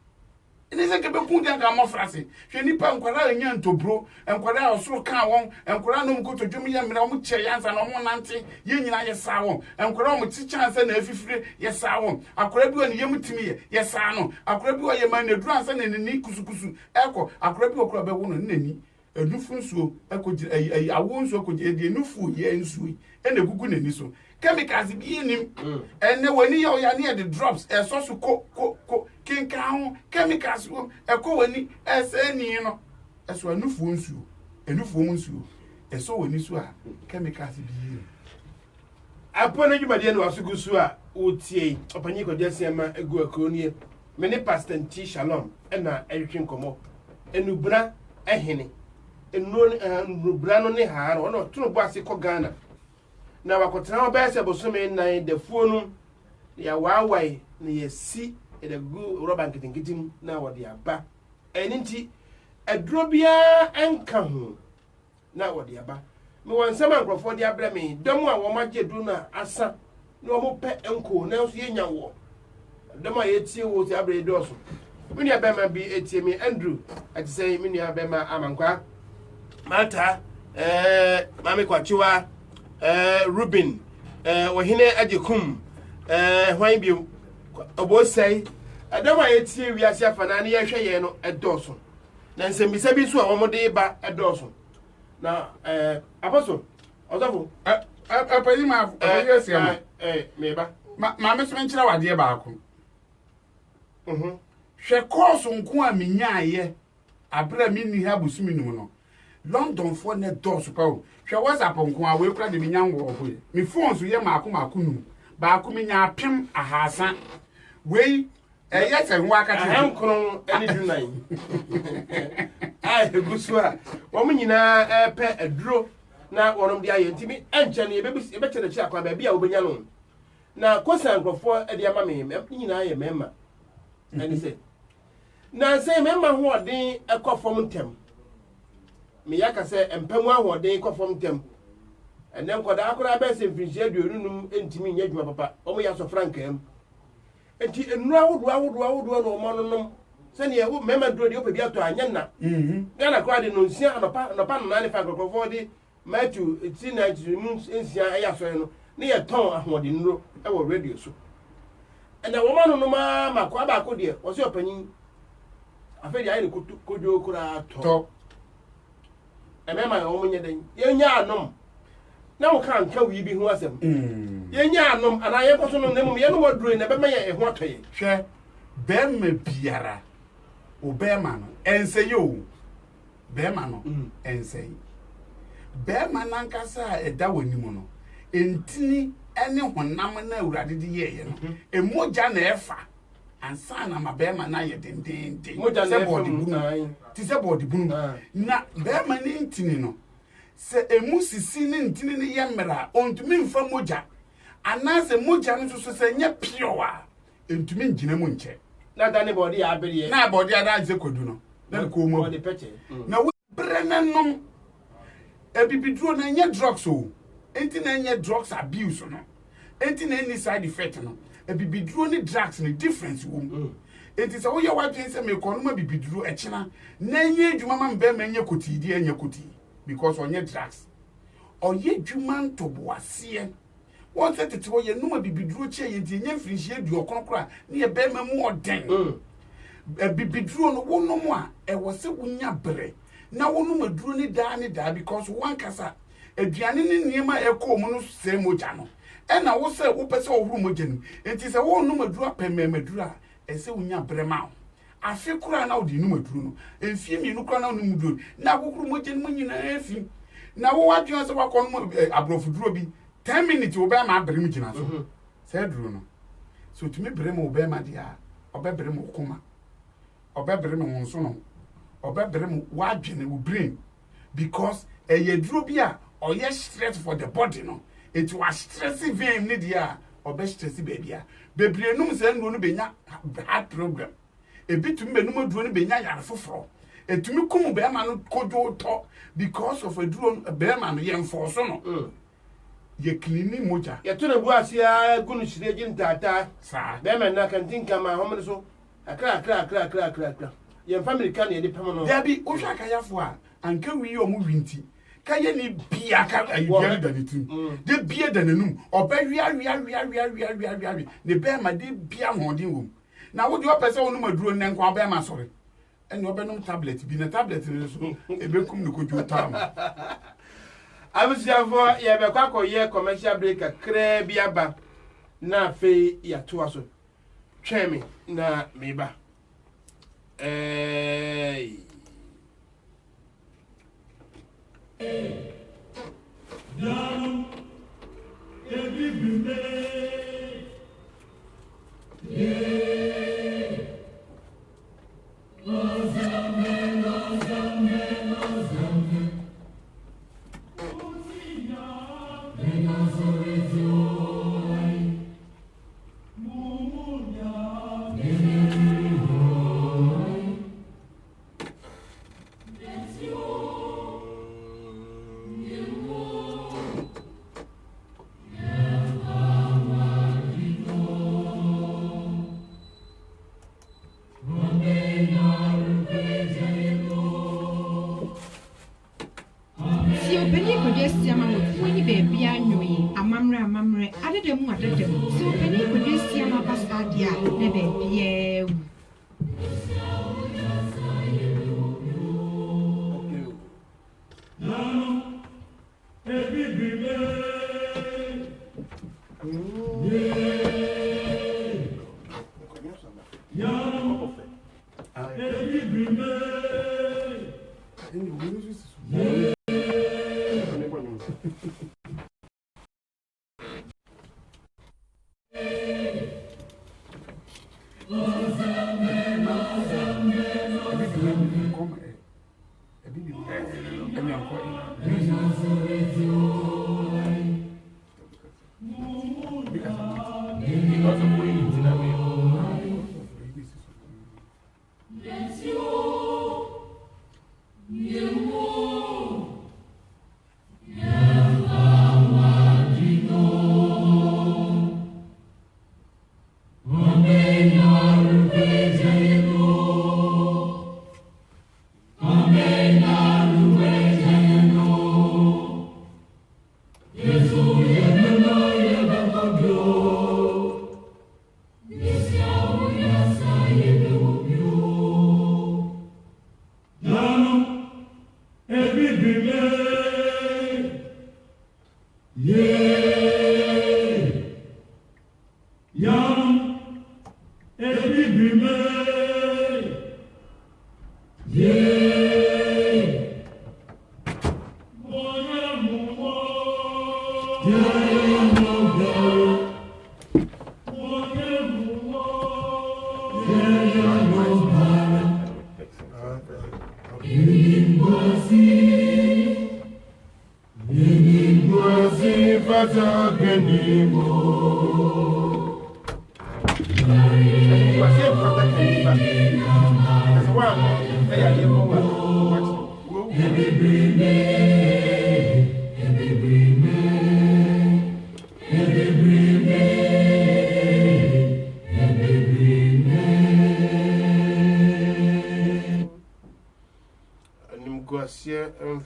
ene se kebe kun dia ga mofrase hwe nipa nkwara anya ntobro nkwara osoro ka won nkwara no mkoto dwom ye mra mo che yansa no mo nante ye nyina ye sa won nkwara mo ti chance na afifire ye sa won akwara bi woni ye mutimi ye sa no akwara bi wo ye man na duru ansa na ni kusukusu eko akwara bi okura be wo no nani edufu nsuo ekoji awo nsuo ekoji edi enufu ye nsuo ene gugu nani so chemicals bi nim ene wani ya oya ne the drops eso so ko kinka ho chemicals wo eko wani ese ni no eso enufu nsuo eso wani so a chemicals bi apona dwumade no asugu so a otie opanyi ko jesema egu akronie me ne pastor T Shalom na ehwe nkomo enubra ehene enubra no ne ha no no tunu bo ase ko Ghana na wakotena obese bosome nan defuo no ya waawai na yesi edegu roba nkitinkitim na wode aba eninti adrobia enka ho na wode aba me wansama nkrofo de abra me dom a wo magye du na asa na wo pe enko na so yenya wo dom a yetie wo ti abra edoso mini abema bi etie me Andrew ati say mini abema amankwa mata mame kwachiwa Ruben wahine ajekum hwan bi obosai adama yetie wiase afana na ye hwe ye no edoso na nsembisa bi so a womode ba edoso na apostle ozafo apani ma apani ma meba ma me so nkyira wade baako hwe course nko a menya ye abra mi ni ha busumi num no London for ne dos pa. Hwe WhatsApp nko a we kura de menya wo ho. Me phone so ye maako nu. Ba ko menya apem ahasa. We yes and work at him kron any dunai. I gusua. Woman nyina pe aduro na wonom de ayentimi enche ne be beche de chia kwa ba bia obenya no. Na kosan krofo e de ama me nyina ye mema. And say na say mema ho odin ekofom ntem. Me yaka say empamu ahoden ekofom ntem. And then koda akora be se mfinhia duonum entimi nya dwuma papa. Omo ya so frankam. Enti enura wodo no omononom se ne wo mema duro de opebi ato anya na gana kwa de no nsia anopa no na ne fa krofo de Matthew eti na jimu nsia eya so no ne ye ton ahode nuro e wo radio so ena wo ma no ma kwa ba ko de wo se opanyin afedi ayi ne kojo kura to emema wo munye den ye nya anom na wo kan ka wi bi ho asem ye nya anom ana ye ko so no nemu ye no waduro na be me ye ho atoye hwe be me biara o be ma no ense yo be ma no ense be ma nankasa eda wani mu no entini ene honam na awurade de ye no emoja na efa ansa na ma be ma na ye denden moja na efa mu ti se body bunu na be ma ni ntini no se emusisi ni ntini ni ye mera ontumi mfa moja anase moja no so se nya piowa entumi ngina mu nche na dane body ya abere na body ada ze kodu no na ko mo body peche na we brenanom ebibiduro na nya drugs o enti na nya drugs abuse no enti na any side effect no ebibiduro ni drugs ni difference wo enti se wo ye wadwen se me kono ma bibiduro echina na nya adwuma ma mbe ma nya kotidi anya koti because onye drugs oye adwuma ntoboase wọ́n tẹ́ tètè wọ́n yẹ numa bibiduro kyẹ́ yẹn ti yẹn fìrìhyẹ́ du ọ̀kọ́nọ́kọ́rọ́ ní yẹ bẹ́ẹ̀ mẹ́mu ọ̀dẹ́n bibiduro no wọ́n nom a ẹ̀wọ̀ sẹ́ wọ́n nya bẹ̀rẹ̀ na wọ́n nom aduro ní daa because wọ́n kasa aduane ní nneɛma ẹ̀kọ́ ọmọ no sẹ́ mogya no ẹ̀na wọ́n sẹ́ wọ́n pẹ́ sẹ́ ọ̀húrú mogya no eti sẹ́ wọ́n nom aduro apẹ̀mẹ̀mẹ̀ aduro a ẹ̀sẹ̀ wọ́n nya bẹ̀rẹ̀ ma afe kura na odi numa aduro no efie mienu kura na onum duro na akokuru mogya no nyinaa efi na wọ́n wadwene sẹ́ wakɔ nom aborɔfo bi 10 minutes obe ma brim gina so say duro no so to me brim obe ma dia obe brim okoma obe brim wonso no obe brim wadwene wo brain because ye duro bi a oye stress for the body no it was stressing vein ni dia obe stress baby a bebre num say nduro no benya heart problem e bitum benum duro no benya yare foforo etumi kum be ma no kojo to because of a duro be ma no ye enforce no ye cleaning moja ya tuna buasia gunu shireji ntata sa be men na kan tinka ma homo so akra ye family kan ye de pam no there be o hwa kayafo a anka wi o mu winti kaye ni bia ka ayudia da netum de bia da nanum obawia ne be ma de bia hodin wom na wo de o pese wonu maduro ne nkwa be ma sore ene obenum tablet bi na tablet ne so ebekum ne koju tam Abisiafo ye be kwakọ ye commercial break akra bi aba na fe ya to aso twemi na meba Down, every bimbe, yeah. Ozame.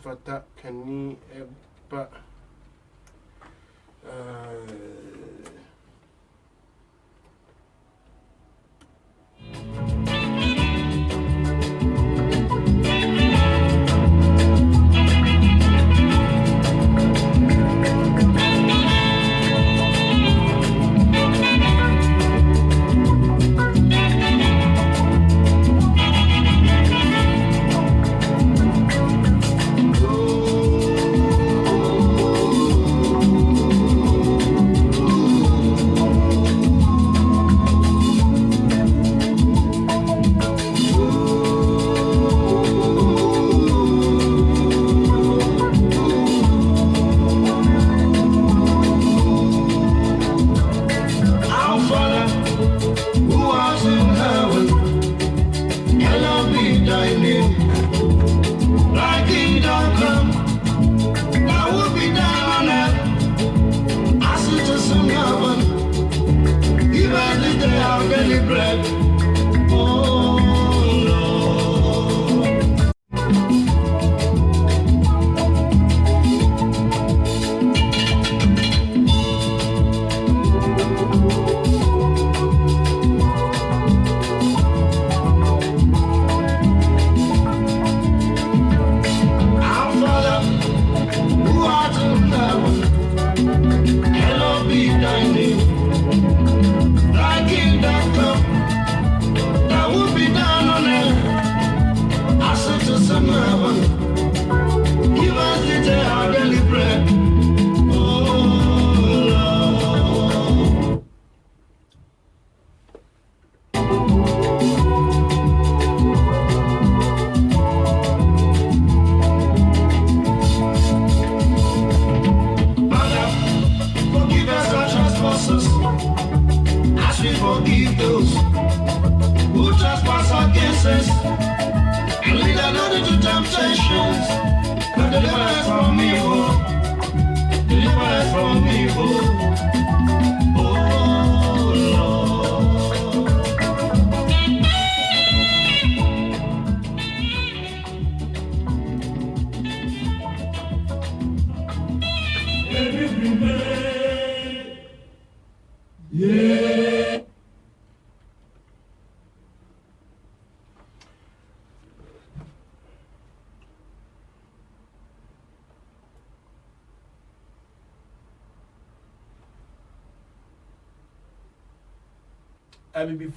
Fata kani eba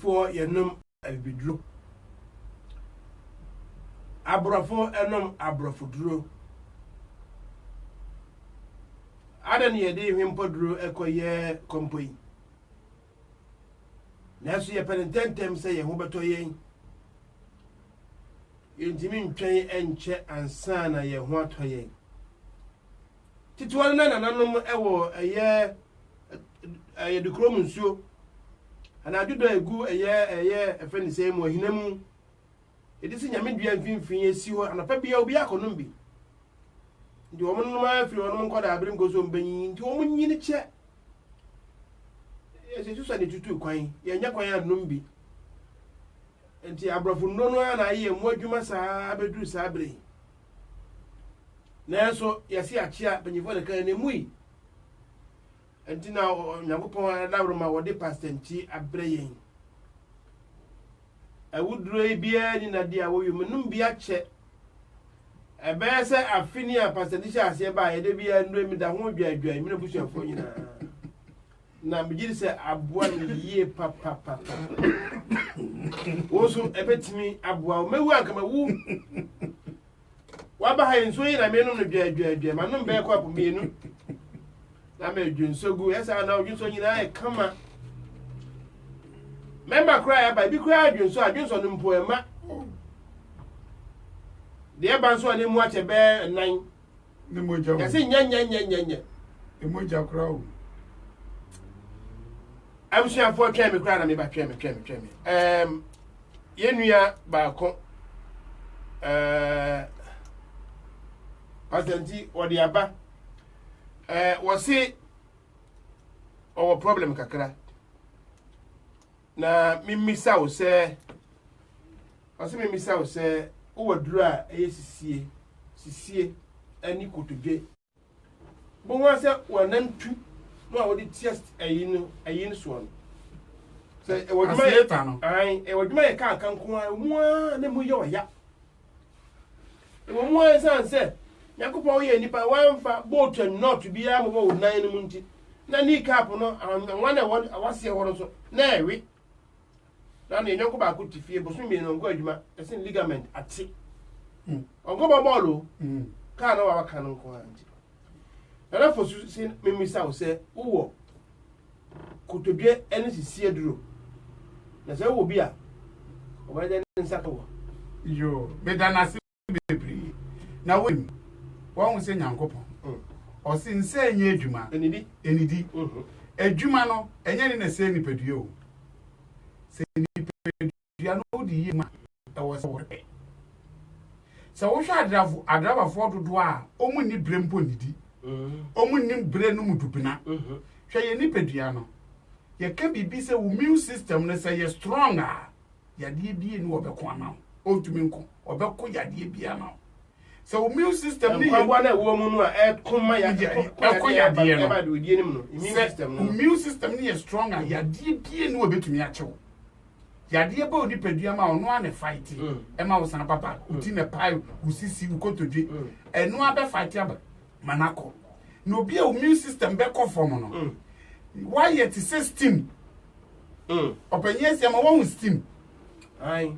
before you know abidro abrafo enom abrafoduro ada ne yɛde hwempoduro ɛkɔyɛ kɔmpɔ yi nanso yɛpɛ ne ntɛntɛm sɛ yɛn ho bɛtɔ yɛn yɛntumi ntwɛn ɛnkyɛ ansa na yɛn ho atɔ yɛn titiwa no na nananom ɛwɔ ɛyɛ dukurom nsuo anadodɔ egu ɛyɛ ɛfɛ ne sɛ mu ahina mu ɛde sɛ nyame dua mfimfini esi hɔ anapa bia obi akɔnom bi nti wɔn nom afiri wɔn nkɔda abere nkoso mbanyin nti wɔn nyini kyɛ yɛsɛ susa ne tutu kwan yɛnya kwan anom bi nti abrɔfo no no na ayɛ mu adwuma saa abɛduru saa abere nanso yɛsi akyea panyifo ne kan ne mu yi nti na Nyankopɔn adawro ma wɔde pastanti abrɛ yɛn awuduro yi bia ni na dia wo yum num bia kyɛ ɛbɛyɛ sɛ afini a pastanti hyɛ aseɛ ba yɛde bia ndo mi da ho dwadwa mi na busuafo nyinaa na megyiri sɛ aboa ne yie papa wo so ɛbɛtumi aboa wo mewu ankama wu waba ha nso yi na me no dwadwa ma no bɛyɛ kɔ apo mienu na me dwunso gu yɛsa na dwunso nyinaa yɛ kama member cry aba bi cry dwunso no mpo ema de ba nso ne mu ache be nan ne moja yɛse nya e moja cry o abusua fo twɛn me cry na me ba twɛn me yenua ba ko pasanti odi aba wɔse ɔwɔ problem kakra na mimisa wo sɛ wo duru a ɛyɛ sisie ani kotodwe bo ho sɛ wɔnantu no a wɔde test ayin so no sɛ ɛwɔdwuma yɛ ka nko a mu a na mu yɛ ɔya ɛwɔ mu a sɛ Nyankopɔn yɛ nipa wanfa boat not biya mo wo nan no munti na ni cap no wana wase hɔ so na ɛwe na ne nyɔnko ba ko tifie boso mi no ngo adwuma ɛsen ligament ate ongo ba bɔɔlo ka na wa ka no nko anti na fo su sin memisa wo sɛ wo kotodwe ɛne sisie duro na sɛ wo bi a obɛde ne nsa ko yo me dana se bebre na wo wɔn se Nyankopɔn ɔse nse enye adwuma enidi adwuma no enye ne na se nipadua o se nipadua no odi yie ma ɛwɔ se wɔre se wo hwɛ adraba fo dodo a ɔmu ni brempo nidi ɔmu ni bre no mu dubina hwɛ ye nipadua no ye ka bibi se wo immune system no se ye strong a yade bie ni wɔbɛko ama ɔtumi nko ɔbɛko yade bia na so immune system ni kwa na wo mu no a ɛkoma yade no immune system ni ye strong a yade bie ni wɔbɛtumi akyew yade ba odi padua ma ɔno ane fight ma wo san papa uti na pai usisi ukotodwe ɛno abe fight aba manako na obi a immune system be kɔ form no why yet system openya sia ma wo steam ai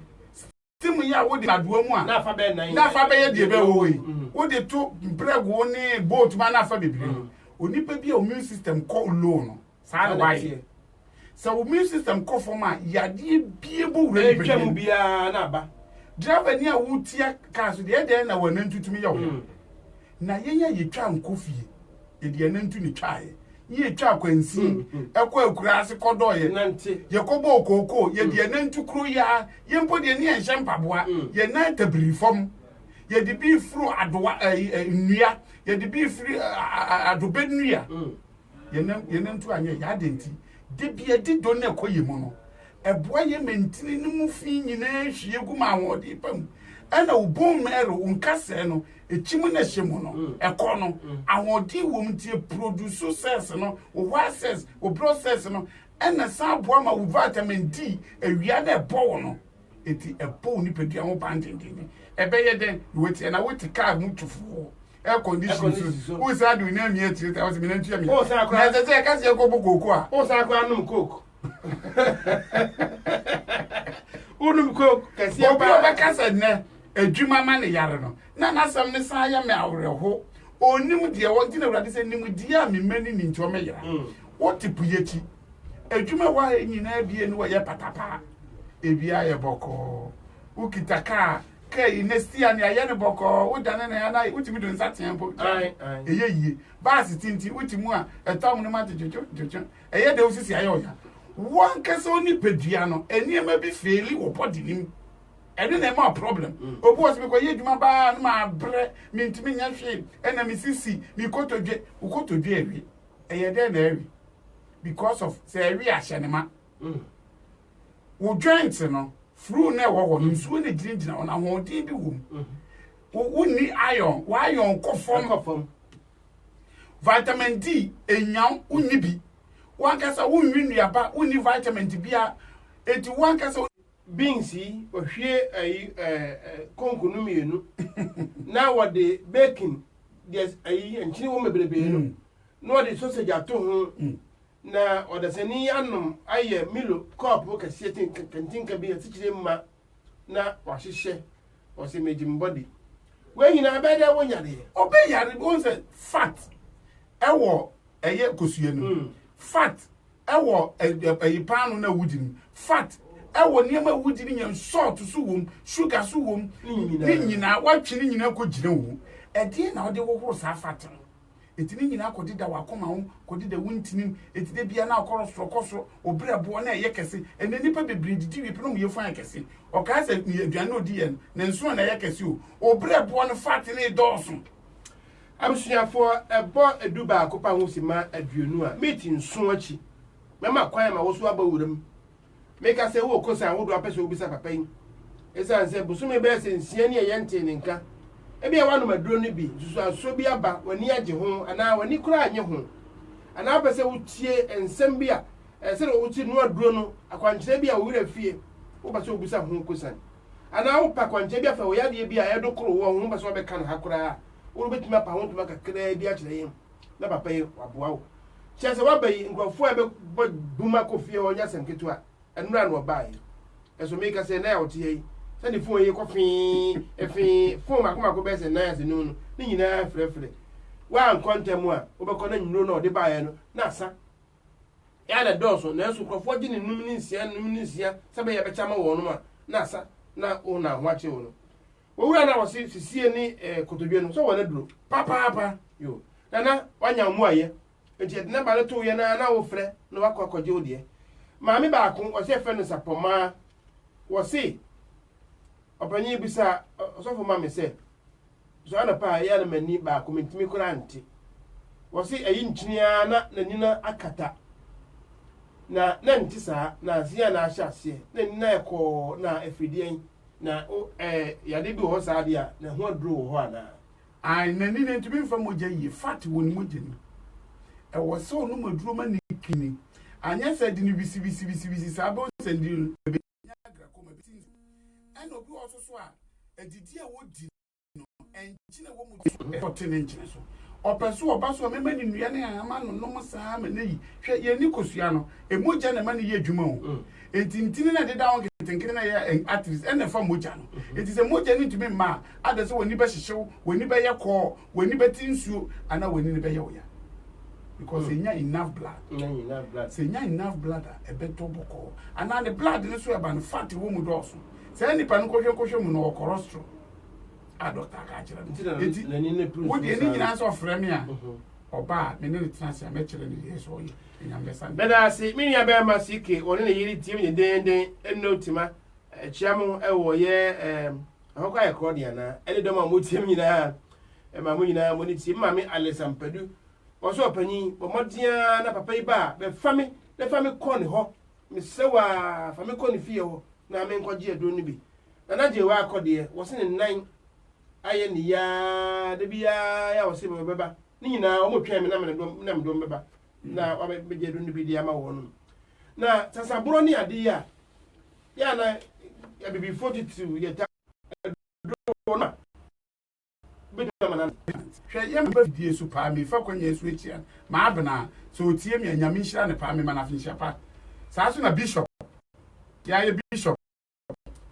steam ya wo de adoa mu a na fa be nan na fa be ye de be wo yi wo de to breg wo ne boat ma na fa bebre onipa bi a immune system kɔ low no sa why so immune system kɔ form a yade bie bo wura be twam bia na ba driver ni a wutia car so de na wanantutumi ya wo na yenya yetwa nkofie e de nantu ni twae ye twa kwansi ekɔ akura ase kɔdɔye nante ye kɔbɔ okoko ye de nantu kuro ya ye mpo de ne enhye mpaboa ye na tabiri fam ye de bi furu adowa nnua ye de bi firi adobe nnua ye nantu anye ya denti de bi edi do na ekɔ mu no eboa ye mentini ne mu fi nyina hwie gu ma awode pam ana ubom mero unkase no echimu na hyemu no ekɔ no awode wom tie produce cells no o cells o process no ana sa aboa ma vitamin D ewia na ɛbɔ no eti ɛbɔ ni pedua ho bandendeni ɛbɛyɛ den wetie na weti car mu tufu air condition so who said we name here 3000 minutes ya mi o sa akra na ze ka se ko boko a o sa akra num coke unum coke kasi ba ba ka se ne adwuma ma ne yare no na nasam ne sa ya me awreho onim de won na urade se nim de a memani ni nti o meyira what puyechi adwuma wa nyina bie ni wo ye patapa ebia ye boko ukitaka kai nestia ni aye ne boko wo dane na yana utimi do nsa tempo eye yie baasi tinti utimu a etom no ma jojo eye de osisi aye oya won kese oni pedua no eniema bi feli wo body nim ene na ma problem obu osi ko ye dwuma ba no ma bre mi ntimi nya hwe ena mi sisi mi kotodwe ukotodwe ewi eye de na ewi because of say ewi ahyenema wo joint no fru na wo nsuo na ginigina ona ho di bi wo ni iron wa iron kofom vitamin D enyan unni bi wan kasa wo nwinu aba unni vitamin D bia enti wan kasa beans ohwie konkunu mienu na wode bacon there's enchini wo mebrebe no no wode sausage ato ho na odasani anom aye milo cup ka sietin kantinka bi atikire mma na wahihye o se mejim body we nyina abeda wo nyade obe yare bo se fat ewo eye kosue no fat ewo panu na wudin fat ewo niema wudin nya salt so wom sugar so wom ni nyina watwene nyina ko gire wo ede na ode wo horo sa fat etini nyina akodida wakoma ho kodida wuntinim etide bia na akoro strokoso obrebo na yekese ene nipa bebre didi wi pno ye fan yekese o ka se aduane odi ye na nso na yekese o obrebo no fat ne doso absuafo ebo eduba akopa ho sima aduonu a meti nso achi mema kwan ma wo so aba wuram meka se wo kosa wo do apese obisa papa yi esa nse busume be se nsia ne ye nte ne nka ebia wanu maduro ne bi susu aso bi aba wani age ho ana wani kura anye ho ana pese wutie ensem bia se no wuti no aduro no akwankyere bia wo wura fie wo ba se obisa ho kosan ana wo pa kwankyere bia fa wo yade bia edo koro wo ho ba se obeka no hakura wo betuma pa ho tuma kakra bia kyere yim na papa yi waboa wo kyese wabayi nkrofo ebe buma kofie wo nya senketu a enura no bae eso meka se na ya wotie yi sani fun ye kofi efi fun makoma ko be se na se no ni nyina frefre wa nkontem a obekọ na nyino na ode baaye no na asa ya na doso na eso krofo gi ni num ni nsia sabe ya becha ma wo no ma na asa na ona ho ache wo no wo wura na wose sisie ni kotodwe no so wo na duro papa yo na wanya mu aye enti na ba le to ye na wo frɛ no wakọkọje odie maami ba ko o se fe no sapoma wo se opanyi bisa osofo ma me se so ana pa ya na mani ba ko mentimi kura nti wo se ayi nchinia na nina akata na nti sa na asia na ahya ase na nina ekọ na afidie na yade bi ho sa dia na ho aduro ho ana ai nani ne ntimi mfa mogya yi fat woni mogya ni e wo se onu maduro ma ni kini anya said ni bisi sabo sendi be nya gra ko ma bitin eno bi oso so a edidi a wodi no enchine wo mu totene enchine so opeso obaso mema ni nua ne ama no no saa ma neyi hwe ye ni kosua no emoja na ma ne ye adwuma o entintini na de da won ketenkene na ye artist ene fa moja no enti se moja ni tumi ma ade se woni be hyehyew woni be ye ko woni be tinsuo ana woni ne be ye oya because enya enough blood say enya enough blood e beto boko and the blood no so about fat wo mu doso say ni pan kohwe mu no cholesterol a doctor ka kire enti na ni ne proof wo de ni nyina so frɛ me a oba me ne transia me kire ni yeso yi enya mbesa beda si me nya be ma sike woni ne yiri tie me den enotima chiamu ewo ye ahokwa e kro dia na ene do ma mo tie me nyina ma mo nyina mo ni tie ma me Alessampadu oso panyi bomodia na papa iba be fami na fami koni ho me sewa fami koni fie ho na me nkwaje edo ni bi na je wa akode wo se ne nan aye ni ya de bia ya wo se be beba ni nyina o mo twa me na me do beba na wa be je edo ni bi dia ma wo no na sasaburo ni ade ya na ya bibi 42 ya ta do na be do ma na hwe ye mba die su pa mi fa kwanya esu echia ma abena so otie mi anyame nhira ne pa mi ma na finhia pa saa so na bishop ya ye bishop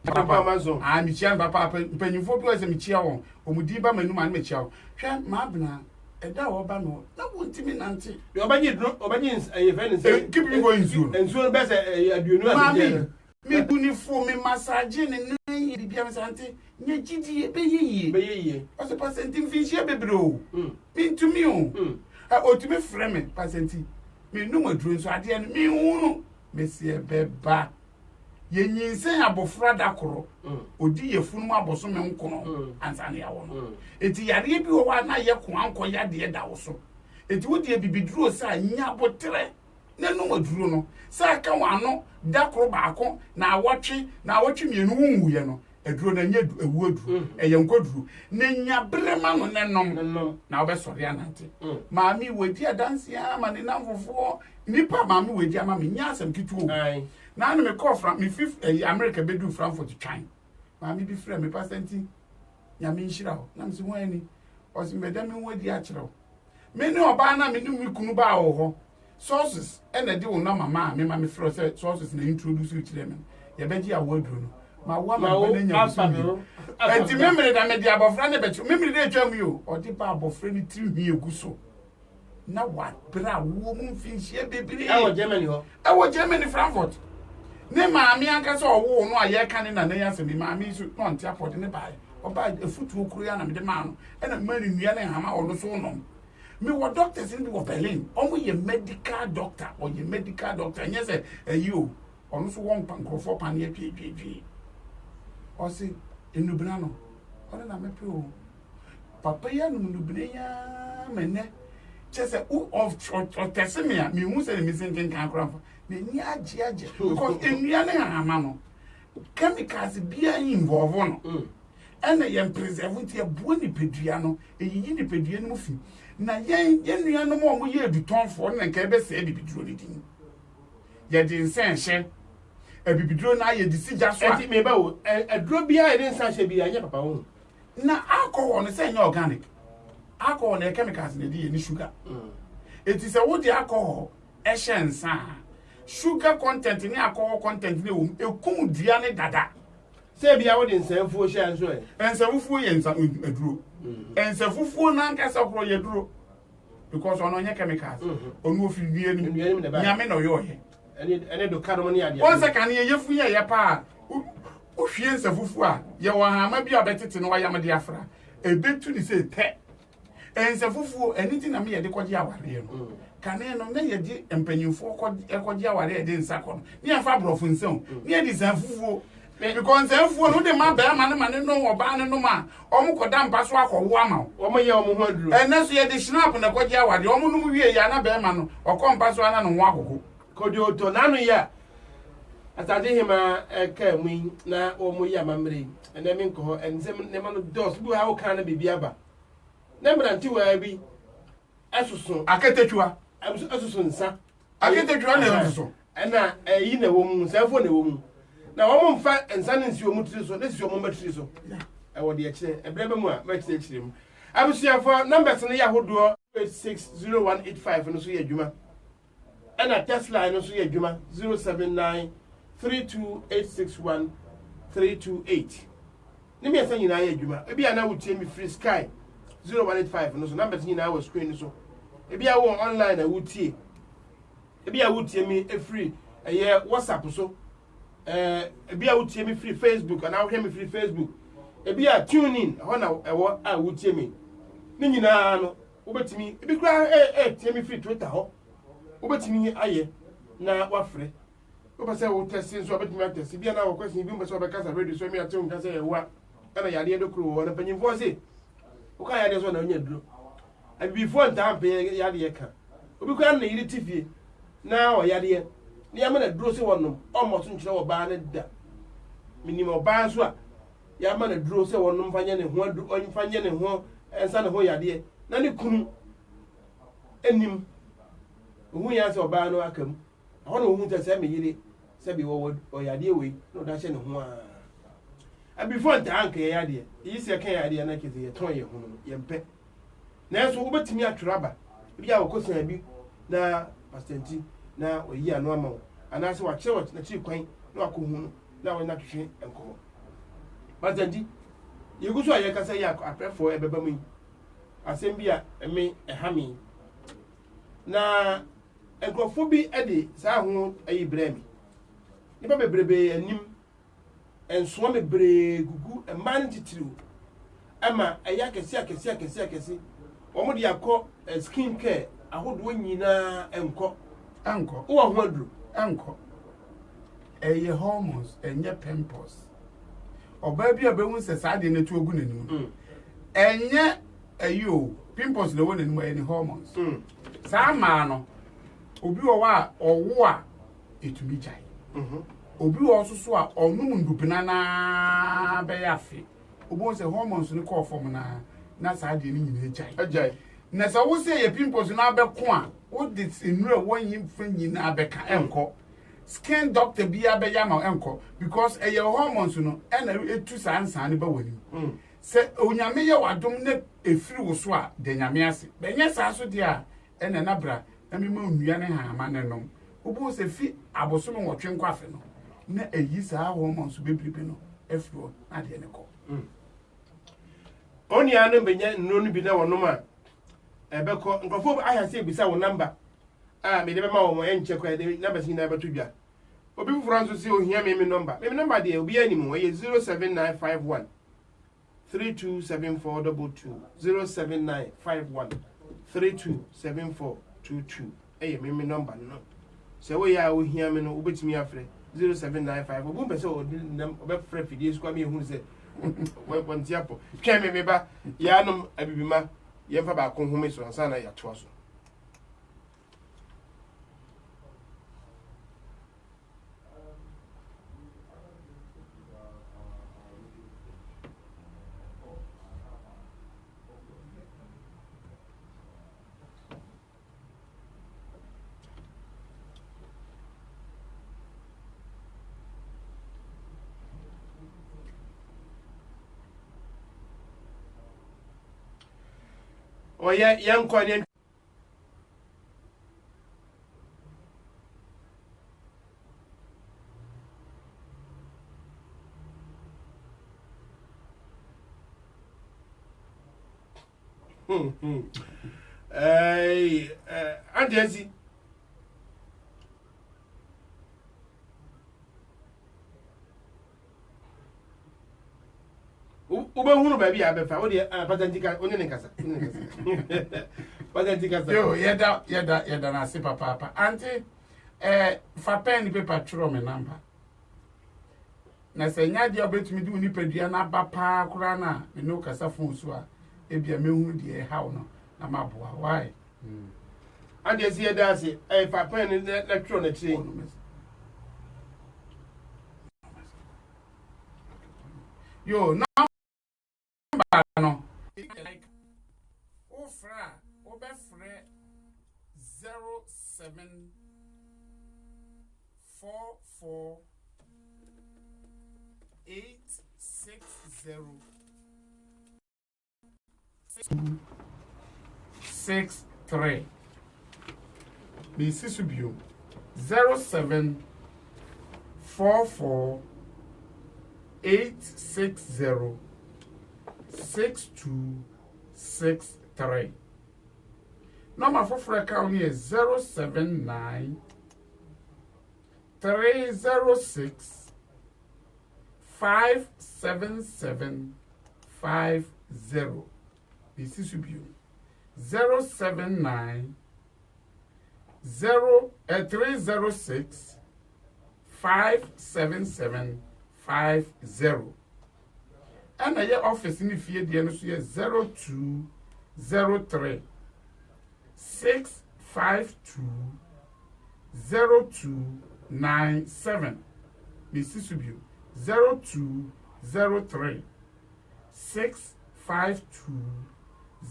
papa Amazon mi chia papa mpanyimfo bi o se mi chia won omudi ba manu ma me chia hwe ma abena eda oba no na wontimi nante yo obanyi e friend say keep me going soon enso be say aduonu ase me bunifo me massage ne nan bibia me sante nya gidi be yeye o se pasenti finchie bebre o pintumi o otumi frame pasenti me no maduro so ade no me hunu me se beba yenyinsen abofra dakoro odi yefunu aboso me nkono ansane ya wo no eti yare bi wo wa na ye ko anko yade da wo so eti wodi bibiduro sa nya botre na no maduro no sa ka wano dakoro baako na awotwe mienu wunwu ye no eduro na nya ewu aduro eye nkoduro na nya brema no nenom na obesori anante maami wedi adanse ama ne namfofo nipa maami wedi ama me nya asem kituo na me call from me fifth America be do Frankfurt to China maami bi frɛ me pasenti nya me nhira ho na me se ho ani o se me da me wedi a kyerɛ me ne oba na me ne mi kunu ba wo ho sources na de wo na mama me ma me frɛ se sources na introduce you kyerɛ me ye be gi awaduro no ma wa ma be nya so enti memre da me di abofra ne betu memre de atwa mu yo o di ba abofra ni tiri hu egu so na wa bra wo mu finchie bebere Germany Germany Frankfurt ne maami anka so owo no aye kan na ya se mi maami su no ntia pode ne bae oba efutu okuru ya na me de ma no na mani nua ne hama ono so no me wo doctors in Berlin omo ye medical doctor or ye medical doctor nye se you ono so won pankrofo pan ye twi o se enubra no ona na mepe o papa ya no nubra ya mene chese of tesemia mi hu se mi sin kan kramfa na ni age because enua ne hama no chemicals bia involve no ena ye preserve tie buo ni pedua no eyiyi ni pedua no fi na ye nua no mo ye edutonfo na nka be se bibiduro ni din ye din senhye bibiduro na ye disija so ati me ba wo aduro bia ye din senhye bia anya papa wo na alcohol no say organic alcohol na chemicals na di ni sugar it is a wood alcohol essensa sugar content ni alcohol content ni ekum dua ne dada say bia wo din senfuo hia nso ensafufuo ye nsa aduro ensafufuo na nka sa kro ye duro because ono nye chemicals onu ofi wie ni nyame no yo ye ene do kadom ni ade once kan ye yefu ye pa o hwie ensafufuo a ye wo hama bia betete no wayam de afra ebetu ni say te ensafufuo eniti na me ye de koje aware no kane no na ye di empanyimfo koje aware de nsakọ no ni afa brofo nsem ni ye di ensafufuo because enfuo no de ma ba ma ne no oba ne no ma omo koda mpa so akọwo ama omo ye omo ho aduro eneso ye de snap na koje aware omo no mu wie ya na ba ma no okompa so ana no ho akoko kodio to nanu ya atade hima ka mu na omo ya mamre ene mi nko enzem ne ma no dos bu ha wo kan na bibia ba na mranti wa bi asusun aketetwa asusun nsa aketetwa na asusun ena yi na wo mu safo na wo mu na wo mfa nsa ne nsi wo mu tiri so ne si wo mu matiri so wo de akire ebrebe mu a ma kire akire mu abusuafo numbers ne ya hodo 860185 no so ya dwuma ena Tesla no so ya dwuma 0793286138 ne me asa nyina ya dwuma ebi ana wutie mi free sky 0185 no so numbers nyina wa screen so ebi a wo online na wutie ebi a wutie mi free eye WhatsApp so ebi a wutie mi free Facebook and I hear me free Facebook ebi a tune in ho na ewo a wutie mi ni nyina no obetimi ebi kura tie mi free Twitter ho obetimi aye na wafre obase wo test so obetimi test bi na wo question bi mbeso obekasa radio so mi atem kasa ye wa ana yade dokro wo na panyimfo se o ka yade so na onya duro abi before nta pe yade ka obi kura na yiri tifie na o yade ni ama na duro se wonom omo so nkyere wo ba na da minimo ba so a ya ama na duro se wonom fanye ne ho onfanye ne ho ensa ne ho yade na ne kunu enim ohun ya se oba no akam ho na ohun ta se me yire se bi wo yade we no da hye ne ho a before nta anka yade yi se kan yade na keze ye ton ye ho no ye mpe na so obetimi atweraba bi a wokosan bi na pastenti na oyi anu ama ana se wa chewa na chi kwan na akohu na we na twehwe enko pastenti yeguso aye kasa ya aprefo ebeba mu asɛm bi a me ehami na nkrofo bi ade saa ho ayi brɛ mi nipa bebrebe anim ensoa bebree gugu man titiriw ama ɛyɛ akɛse wɔn de akɔ skin care ahodoɔ nyinaa ɛnkɔ wo ho aduro ɛnkɔ ɛyɛ hormones ɛnyɛ pimples ɔbaa bi a bɛhu sɛ saa deɛ no tu ogu n'anim ɛnyɛ ayo pimples na wɔ n'anim ɛyɛ ne hormones saa maa no obi wɔ a ɔwo a etumi gyae obi wɔ nso so a ɔnum ndupina na bɛyɛ afe obi wɔ sɛ hormones no kɔɔ fam na saa deɛ no nyinaa gyae na sɛ wo sɛ yɛ pimples na abɛko a wo de nnura wɔnyi mfa nyinaa bɛka ɛnkɔ skin doctor bi abɛyɛ ama ɛnkɔ because ɛyɛ hormones no ɛna etu saa nsaa no ba w'anim sɛ onyame yɛ wadom na efiri wo so a de nyame ase bɛnyɛ saa so deɛ a ɛna nabra na mema nnua ne hama ne nom obo sɛ fi abosom wɔtwe nkɔ afe no na eyi saa hormones bebrebe no efiri na de ne kɔ onia no benya nnuro no bi na wɔnom a ɛbɛkɔ nkrofo ahya sɛ bisa wo number a me de bɛma wo mo enche kwa de number sin na bɛto dwa obi fufura nso sɛ ohia me number de obi anim wo yɛ 07951 327422 07951 327422 me number no sɛ wo ya ohia me no obetimi afrɛ 0795 obu pɛ sɛ obɛfrɛ fidie skwa me ehunu sɛ wɔnti apo twɛ me ba ya nom abibima yɛmfa ba ko home so ansa na yɛatoa so oya yankwa ne Andiasi ube hunu baby abefa o de patantika onene kasa patantika yo yeda na se papa anti fa pen paper tro me number na se nya dia obetumi di unipadua na ba pa kura na me no kasa phone so a ebia me hunu de how no na maboa why Andiasi yeda se fa pen na tro na tire yo no like ofra obefre 0744 860 63 Misisubio 0744 860 6263. Number for account here is 079 306 57750. This is you. 079 306 57750. And your office in the field, the 0203 652 0297. Mrs. Subu 0203 652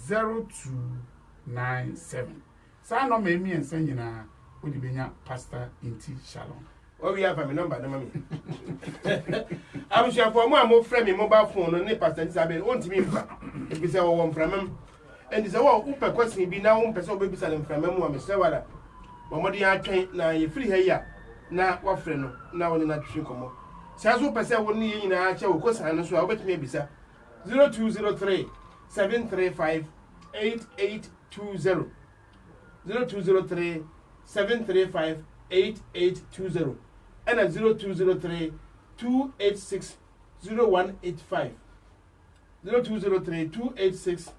0297. So no me and send you na Udibenya Pastor Inti Shalom. Oh, we have a number, no mommy. I'm sure for more friend me mobile phone on the pastor Isabel won't me if we say one from him. And it's a war who question be now person baby selling from him, Mr. Wada. Mamma, I train now you free here. Now, what friend now in that tree come. Says person will need in a chair, of course, and so I bet maybe, sir. 0203 735 8820 0203 735 8820 and 0203 286 0185 0203 286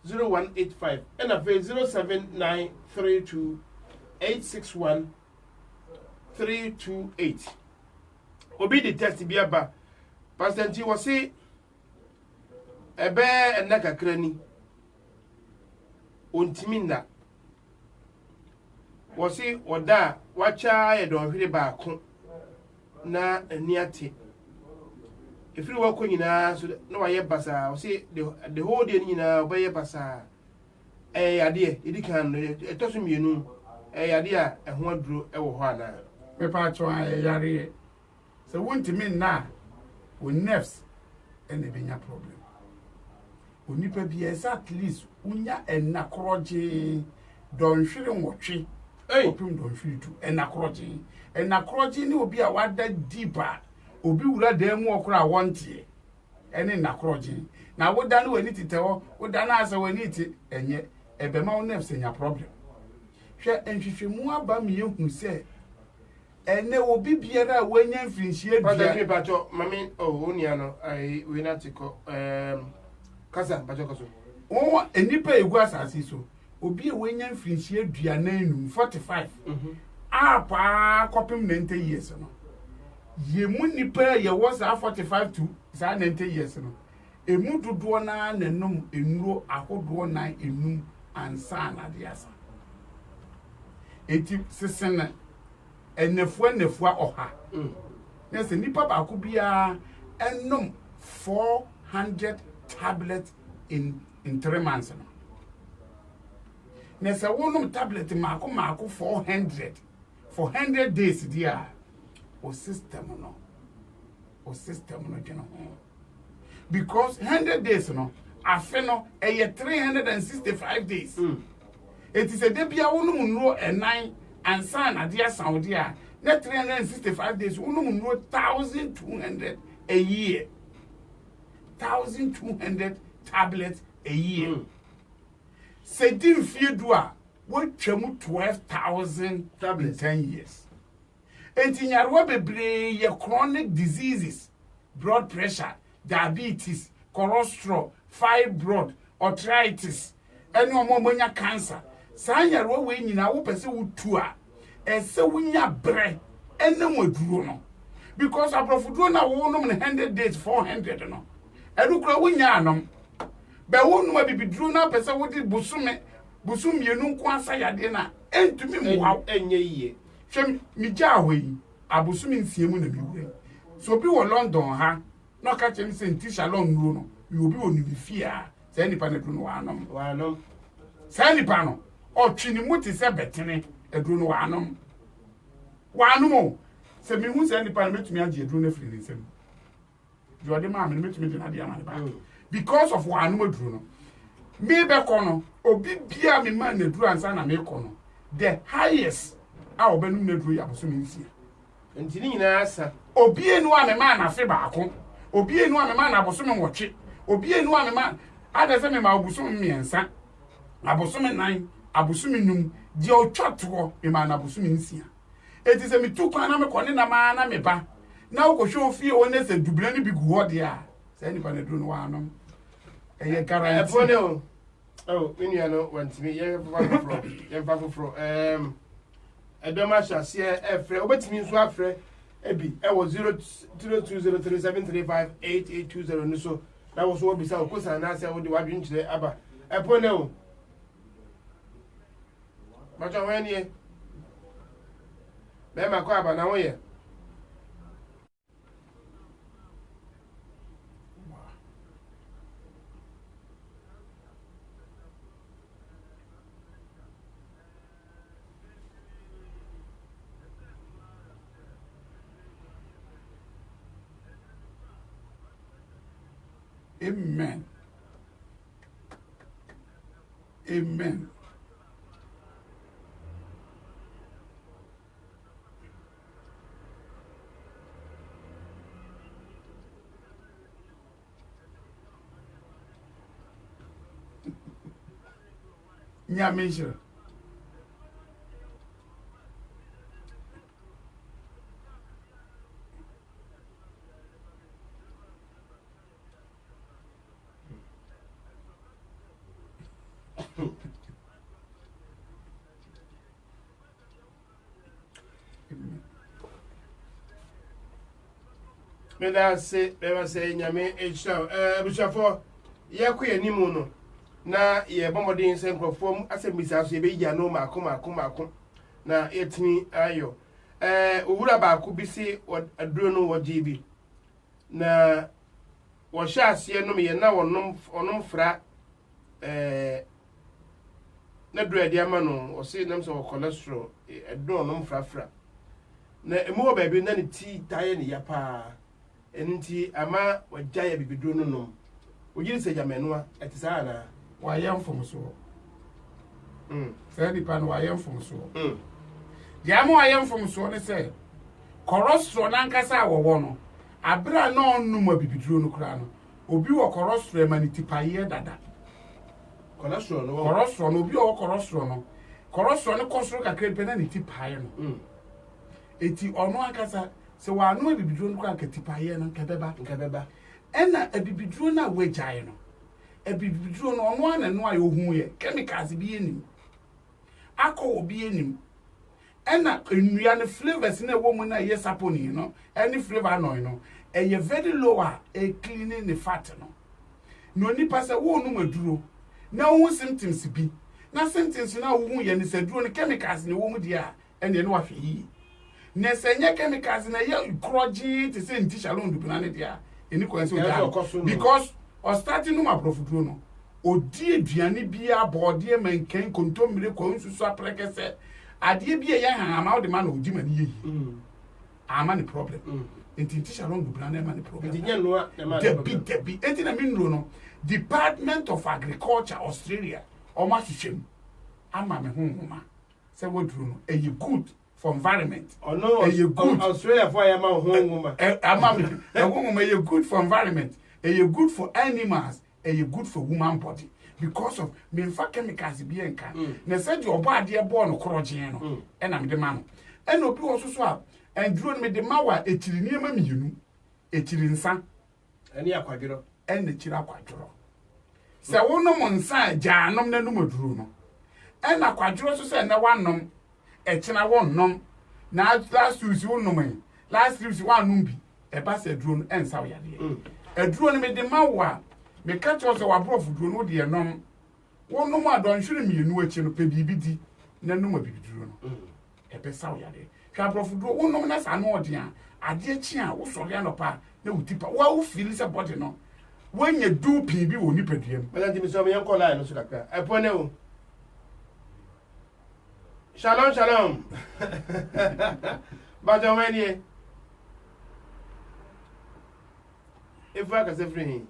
0185 and a 07932 861 328. Obi the test be aba. Pastor Nti was say ebe enna kakra ni ontimi na was say oda wacha ye don hwere ba ko na ani ate efiri wako nyina so na waye basa was say the whole day nyina obaye basa ade edikan no etoso mienu ade a eho aduro ewo ho ana me pa cho yare se wontimi na wo nerves ene benya problem onipa bi at least unya enakroje don hwere nwotwe opim don hwere tu enakroje ni obi a wada deeper obi wura dan mu okra wonte ene nakroje na woda no wani titewo woda na asa wani ti enye ebema wo nerves enya problem hwe enhwehwemu aba me yehu se ene obi biara wanya mfinhie bia pacho mami onia no ai we na tiko kasa pacho kaso o enipa egu asase so obi wanya mfinhie aduanan 45 apa kopim 90 years no ye mu nipa ye was 45 to 90 years no emu dodo na nanom enuro ahodo na enum ansa na de asa eti sesena enefua oha yes nipa ba ko bia enom 400 tablets in 3 months no nesa wonum tablet mako 400 days dia o system no geno because 100 days no afe no 365 days it is a day bia wonum no enan ansa na dia Saudi a na 365 days unum no 1200 a year 1200 tablets a year sedin fiedu a wo twam 12,000 tablets 10 years entinyarwa bebre ye chronic diseases blood pressure diabetes cholesterol fibroid arthritis ene omonya cancer sanyarwa we nyina wo pese wutu a ese wunya bre ene moduro no because aprofuduro na wo nom 100 days 400 no edukura wunya anom be wonu abibiduro na pese wodi busum yenu nko asa yade na entumi mwa enye yiye hwem mija ahoyi abusum nsiemu na miwure so bi wo London ha no ka chem se nti shalom nuro no yobi woni bifia se nipa na duro no wanom se nipa no otwini muti se betene eduro no wanom se mi hu se nipa na metumi age eduro na firi nsem jode ma me metumi de na dia ma ba because of wanom eduro no me be kono obi bia me man na eduro ansa na me kono the highest a obenum na eduro ya boso me nsia ntini nyina asa obi enu a me man na fe baako obi enu a me man na boso me nwotwe obi enu a me man ada se me ma obuso me miensa aboso me nan aboso me num di otwato me man na boso me nsia eti se me tu kwa na me kone na ma na me ba na ukohwe ofie one se dubla ni bi gu ho de a se ni pa na duro no wa anom eye guarantee epone o inu no wantimi ye fa foforo edoma hyase efre obetimi nso afre ebi e wo 0203735880 no so na wo so obisa okosa na ase wo de wadwe nkyere aba epone o macho wenie be ma kwa aba na wo ye Amen. Amen. Nyamisha. Me da se nyame echira bushafo ye ko ye nimu no na ye bomodin se nkrofo asembisa so ye be ya no mako na etini ayo owura ba ko bisi aduro no woje bi na wo sha ase no me ye na onom fra na duro ade ama no o se nam so cholesterol aduro onom fra na emu ho ba bi na ne ti taye ne ya pa enti ama wajaya bibiduro no nom ogiri se jamenoa etisa na wa yam from so say di pan wa yam from so di amo wa yam from so ne say cholesterol na nkasa wo no abra na onum bibiduro no kura no obi wo cholesterol ma ni tipaye dada cholesterol no obi wo cholesterol no kosoro kakra pe na ni tipaye no eti ono akasa se wa no bibiduro no kwa katipaye no nkabeba ena bibiduro na wejaye no bibiduro no ono ana no aye ohun ye chemicals bi enim akọ obi enim ena nnua ne flavors na wo mu na ye saponi no any flavor no eye very low cleaning the fat no nipa se wo no maduro na wo symptoms bi na symptoms na wo hu ye ne saduro ne chemicals ne wo mu dia ene no ahwe yi ne senye chemicals na ye groji te se nti shalom du na ne dia eni ko enso dia because o starting no aprofuduro no odi aduane bia bode menken kontomire ko nsusu aprekese ade bia ye han ama de ma na odi mani ye ama ne problem nti shalom du na ma ne problem nti no na debi enti na minro no Department of Agriculture Australia o ma hwehwem ama me honhoma se woduro no e good for environment. Oh no, Australia for your man home. A good for environment. A good for animals. A good for woman body. Because of me chemicals be enka. Na said your body born crogeno. And I'm the man. And no people also swap. And drone me the mawa a chilinium minu. A chilinsa. And ya quadro. And the chira quadro. So one no one side janum ne numo druno. And a quadro so say na one num. Echina won nom na last week won nom last week one num bi e ba se drone ensa wo yade e drone me de mawa me catch us wa prof drone wo de nom won nom adon hwere mienu achi no pe bibi di na nom bibi drone no e be sa wo yade ka prof drone won nom na sa no ode a ade achi a wo sori anopa na utipa wa wo feel se body no wanya du pin bi wo nipaduam bela ndi mi so me yanko line no so kakra e pone o Shalom. But how many? If I can say free,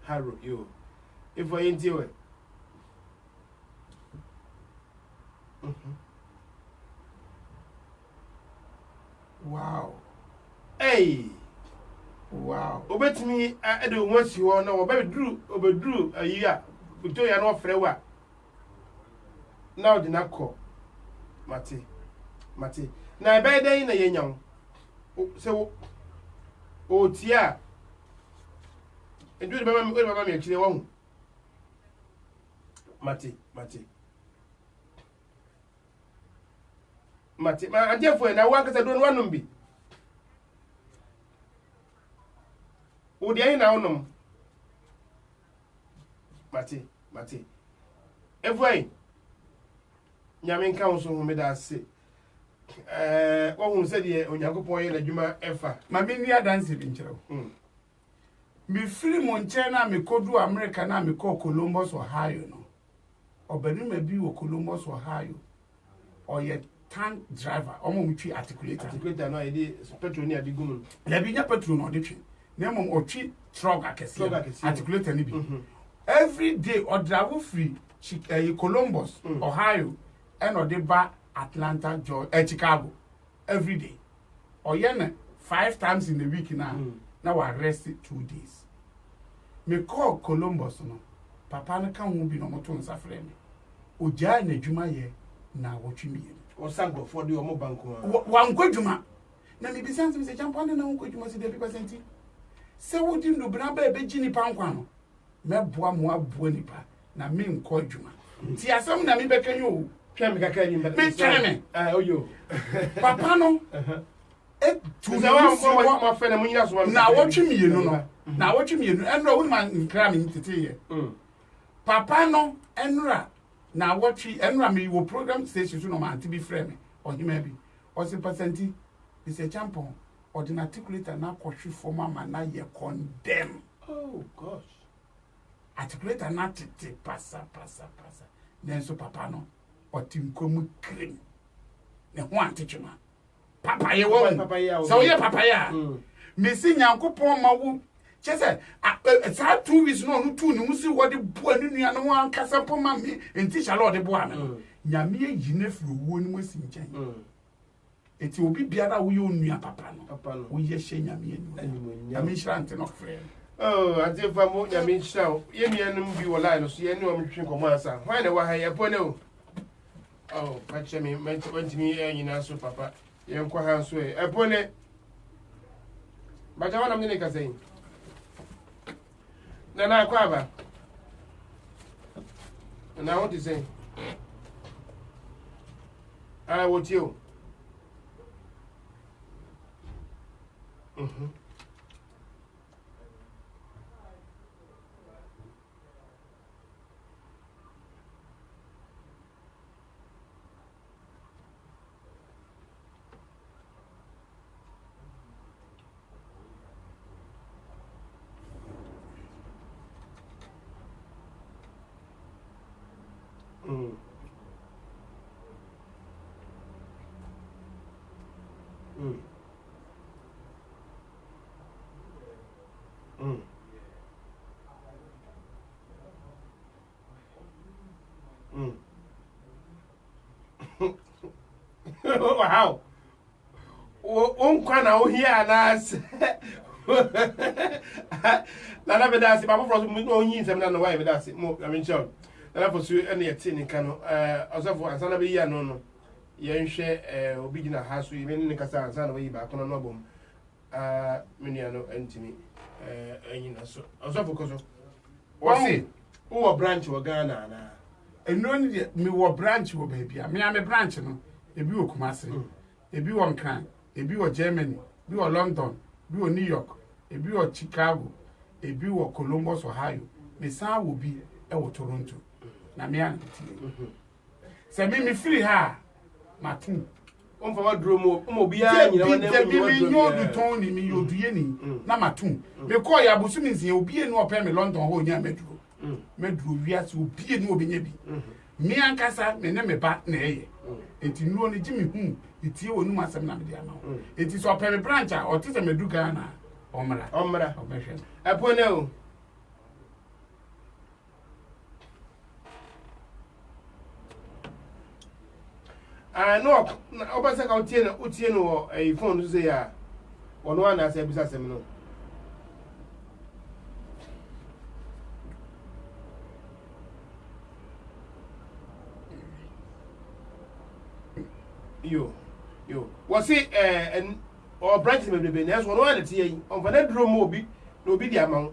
Harrow, you. If I ain't you, wow. Hey, wow. Obey me. I don't want you all now. Obey Drew a year. Victoria no frewa. Now the nako mate na ebe dey na yenyan so o tia edu baba me akire wo mate ma adefo na wa kasa do wanum bi o dey na wonom mate efoi nyame nka wo so ho me da se wo hu se de onyankopon ye na dwuma efa ma me ni adanse bi nkyerɛw me firi mo nkyɛn na me kodu America na me kɔ Columbus Ohio no obani ma bi wo Columbus Ohio oye tank driver omo mutwi articulator no ide petrol ni adigumu la bi nya petrol no de twi na mom otwi truck akese articulator ni bi every day odrawo free Columbus Ohio and Odeba, Atlanta, Georgia, Chicago, every day. Or 5 times in a week now. Now I rested 2 days. Me call Columbus no. papa no ka ho bi no moto nsa frɛ me ogya na adwuma yɛ na wotwe mi o sango for the omo banko wa nkwadwuma na me bisa nsem se champo na nkwadwuma se de percent se wodi ndo bra ba be gini pa nkwa no meboa mo aboa nipa na me nkɔ adwuma ti asɛm na me bɛka nyo twa me kaka nyimba me twene me oyo papa no tu za wa mo fa na mo nyina so na wotwe mienu no na wotwe mienu enra wo ma nkra me tete ye papa no enra na wotwe enra me wo program station so no ma anti bi frɛ me ohima bi o se percenti bi se champion ordinary articulator na kwhwe form ama na ye condemn oh gosh articulator na tete pasa then so papa no otinkomu krem ne ho antechema papa ye wo so ye papa ya me si nyankopon ma wo chese sa 2 weeks no no tu ni musi wo de bo anu nua no ankasa po ma me enti sha lord bo ame nyame yi na firi wo ni musi nchen enti obi biara wo ye onua papa no wo ye hye nyame anu nyame shira ante no frɛ oh ante fa mo nyame shira ye nuanum bi wo line so ye ne o mhwe komo asa hwan na wa ha ye po ne o oh pache me mentimi nyina so papa ye nkwa ha so e po ne bacha wana mne ka sei na kwa ba na what is say what you wow na o hia na na be da se papa fro so yin sem na no why be da se mo I mean sure na for so ene yete ni ka no osofo ansa na be yi ano no ye nhwe obi gina ha so ye ni kasa ansa na we ba kono no bom menia no antimi anyina so osofo ko so o se wo branch wo Ghana na eno ni me wo branch wo ba bia me branch no ebi wo Kumasi ebi wo Nkran ebi wo Germany ebi wo London ebi wo New York ebi wo Chicago ebi wo Columbus Ohio me san wo bi e wo Toronto na me an se me free ha matu on fa wadro mo bia nyina wona me nyo du ton ni me yodue ni na matu me call ya bosu mi nsin obi enu ope me London ho nya meduro wiase obi enu obenya bi me ankasa me ne me ba na eye enti nuo ni jimi hu itie wonu masem na me dia ma enti so ope me branch a o ti se medu Ghana omra obehwe apone o no obasa ka utie no phone so say ya ono ana say bisa sem no yo was it or branch me be na so ono ana tie yi on fa na duro mo obi na obi di ama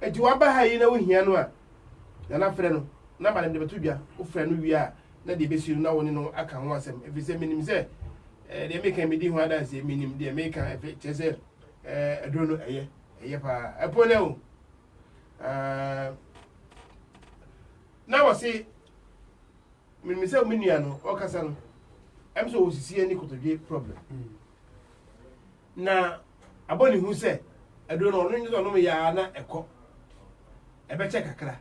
enti wa ba ha yi na wo hia no a na frɛ no na ba dem de betudua wo frɛ no wi a na de besi na woni no aka ho asem efi se minim se de make me di ho adanse minim de make efi chese adro no eye pa epone o na wasi minim se minua no o kasa no em so osisi ani kotodwe problem na aboni hu se adro no no nyo no me ya na ekọ ebe che kakra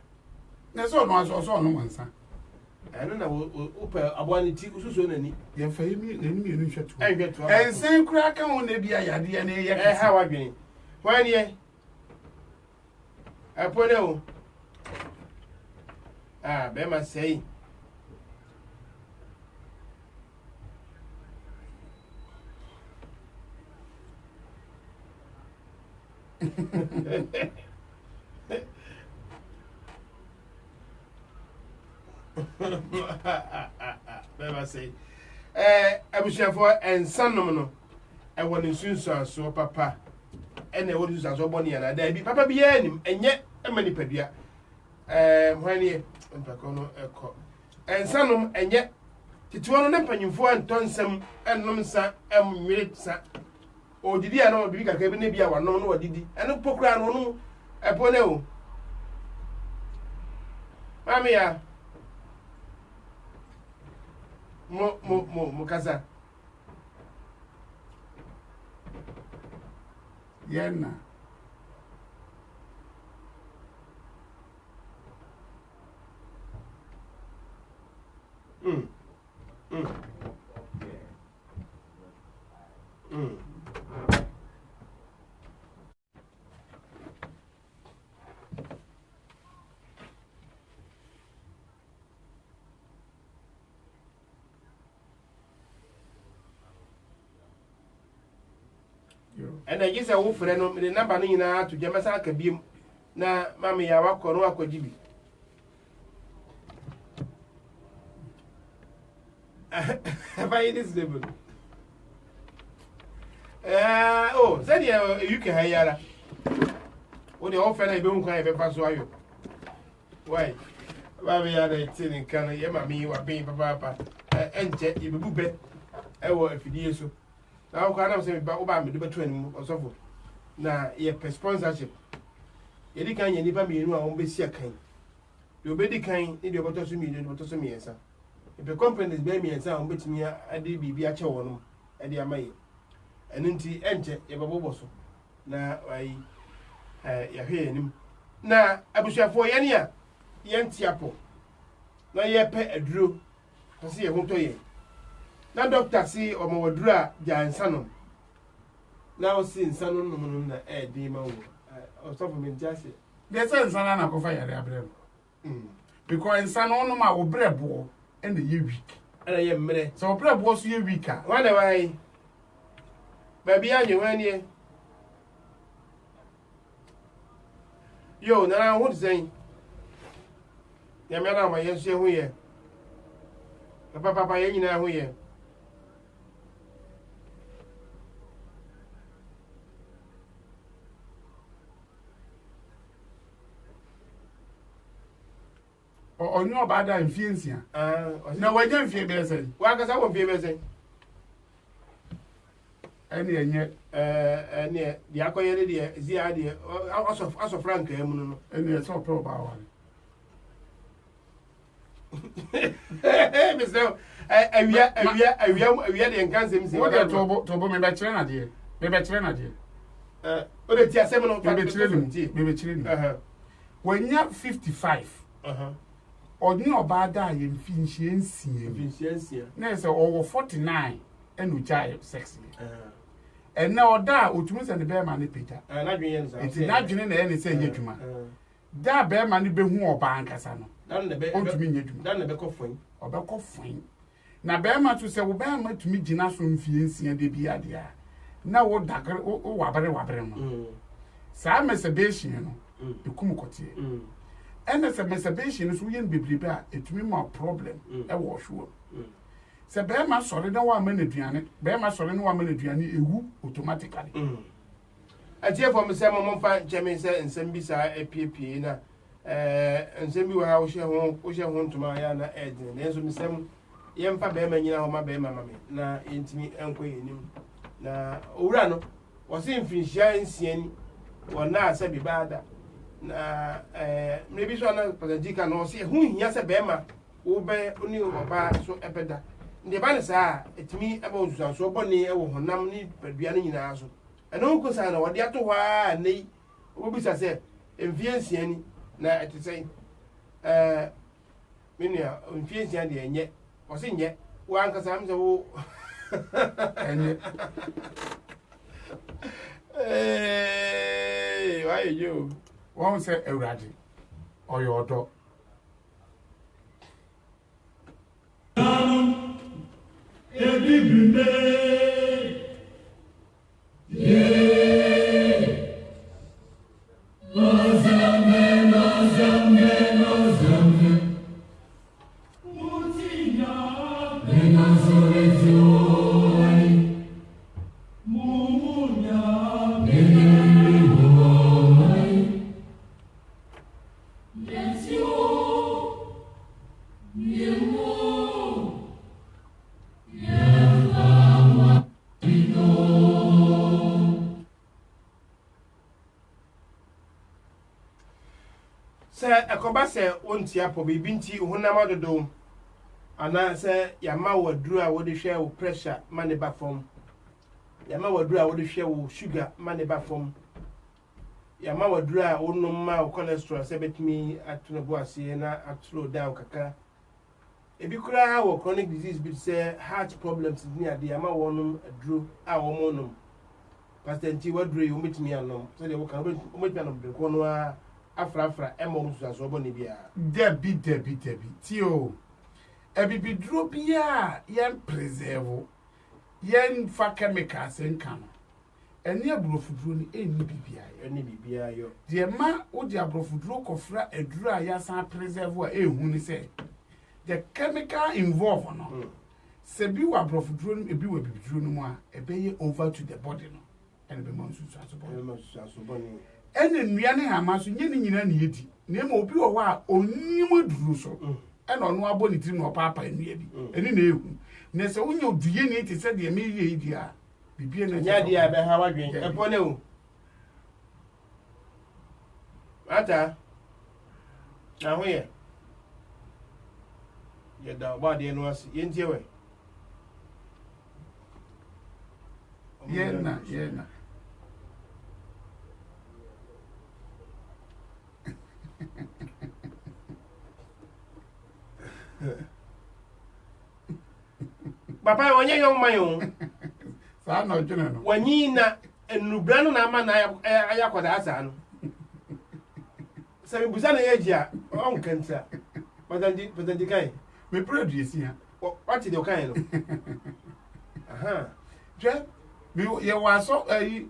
na so no so no mansa ano na ope aboani ti ususo nani ye fa yemi nani enu hwetu hwetu ensen kura ka ho na bia yade na ye ka ha wadwene wani ye apone o be ma sei Never say. Abusuafo ensanom no. E woni sunsu aso papa. Ene woni sunsu aso boni na da bi papa bi ya nim enye emani padua. Hwani mpako no eko. Ensanom enye titiwo no ne panyimfo antonsem ennom sa emwire sa. Odidi ana obibi kakra bi ne bia wanom no odidi. Ene pokura no no epo ne o. Mami ya. Mo kasa. Yena. And I guess I will friend the number in to Jamasa Kabim. Na Mammy, I walk on Wako Jibi. Have I this level? Oh, said you can hire. What the offer I don't cry ever so are you? Why? Mammy, I had a can I me or being papa and jet you bed. I will if you so. Now, can I say about Obama do between or so? Now, ye per sponsorship. Any kind you never mean, you won't be sick kind. You'll be the kind in your bottom to me, what to me, sir. If the company is baby and sound between me, I did be a chow and the amay. And into enter a boboso. Now, you're hearing him. Now, I wish you for Yania, Yantiapo. Now, ye pet a drew. I see a home to ye. Na doctor see o mo wadura jansanom na o see nsanom no na di ma wo o so for me jase They say nsana na ko fa yare abrem because nsana no ma wo brebo e na ye week ana ye mmere so brebo so ye week a wana wai ba bia nyi wani yo na ho design ya me na ma ye so ye ho ye papa ye nyina ho ye onyo bada mfiensia na waje mfie be say wa kasa wo mfie be say ene enye ene di akoye de zia de aso frank emu no ene so pro ba wa Mr. Awia de nkanse mse what to me be kire na de me be kire na de o de ti asem no me be kire ni wanya 55 Odin obada ye mfinhie nsia na se owo 49 enu jai sexy na oda otumi se ne be ma ne peta na dwen nsa enti na dwen na ye ne se ye dwuma da be ma ne be hu oba ankasa no dan ne be otumi nye dwuma dan ne be kofon obekofon na be ma to se wo be ma tumi gina so mfie nsia de bi ade a na wo dagre wo wabere no sa masturbation no ekum kotie ene se masturbation so yen bebrebe a etumi ma problem e wo hwo se be ma sore na wa ma na duane be ma sore na wa ma na duane ewu automatically atie for me se mo fa cheme se nsem bi sa epiepie na nsem bi wa wo hye ho ntoma ya na edin na enso me sem ye mfa be ma nyina ho ma be ma mame na entimi enko yenim na owura no wo se mfinhia nsiani wona asa bi bada na maybe so na patajika no se hu hia se be ma wo be oni oba so epeda ndi ba ne sa etimi aba ozusan so boni e wo honam ni padua ne nyina so eno ko sa na wode ato hwa nei wo bisa se mfiansia ni na etisen minia mfiansia de enye wo se nye wo ankasa am se wo enye why you won say Ewurade oyo odo Sir, a cobassa won't tia for be binti who na mother do. And I say, Yama would draw a would share with pressure, money back from. Yama would draw a would share with sugar, money back from. Yama would draw a no more cholesterol, say bet me at Tunaboa and at slow down caca. If you could have a chronic disease, but say heart problems near the Yama one drew our monum. Pastor T. What drew you meet me alone? So they will come with me on the corner. Afra emo so aso ni bia Debbie tio ebibi duro bia yen preserve yen fa chemicals enka no eni abrofuduro ni eni bibia yo de ma wo de abrofuduro kofra aduro a ya san preserve a ehu ni say the chemical involved no se bi wa abrofuduro ni ebi wa bibiduro no mu a ebeye over to the body no eni be man so aso boni ene nnuane amaso nye ni nyina na yedi na ema obi wo a onyim duru so ena ono abo ni tiri no papa nnua bi eni na ehu na se wonye oduye ni ti se de me yie di a bibie na nya dia be ha wadwen epo ne o ata na ho ye da ba de no as ye ntie we yena Papa wonye young man sa na odwene no wanyi na enubra no na ama na ayakoda asa no se bibusa na yejia on kanta patandi kai me produce sia what the kai no aha je bi ye waso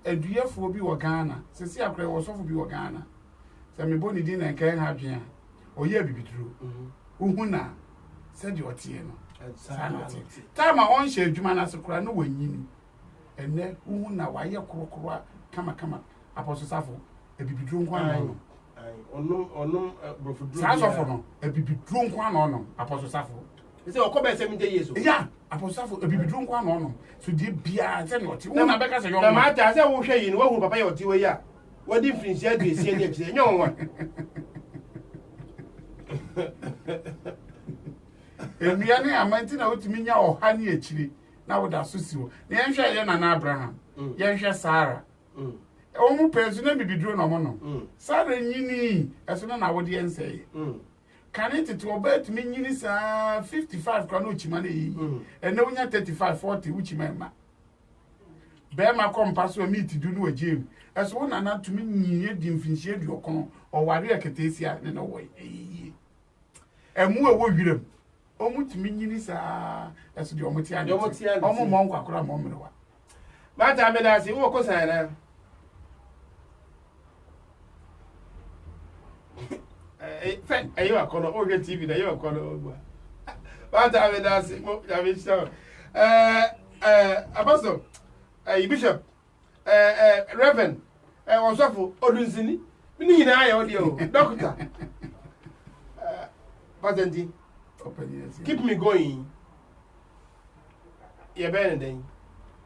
aduyefo bi wo Ghana sesi akre wo sofo bi wo Ghana se me boni din na kan ha dwen a oye bibiduro uhuna se de otie no time on share adwuma na sekura no wanyini ene uhuna waye korokoro kama apostle safo ebibiduro nkwa no onum brofuduro sa sofo no ebibiduro nkwa no apostle safo se okobe 70 years ya apostle safo ebibiduro nkwa no so de bia se ne otie uhuna beka se yo na mata se wo hwe yi no wahu papa ye otie we ya wadi finsia duesie ne akire nyo nwa Enua ne amanti na otimi nya oha ne akire na woda so siwo na yenhwe ye na Abraham yenhwe Sarah omu pezu na bibiduro no mo no Sarah nyini eso na wode yense kanite to obet mi nyini sa 55 kwa no chima na yi ene wonya 35 40 uchima ma be ma kompa so meet du no agem eso na tumi nyini di mfinhie du okono oware aketesia ne no wo yi emu ewo wirem omutimi nyini sa eso de omuti ande omo mo nkwakora mo mrewa mata me da si wo ko san na fe ayo akono o ge TV na yo akono ogba mata me da si mo ya me show apostle bishop reverend osofo odunsini ni nyina ayo de o doctor patenti keep me going. Ye ben den.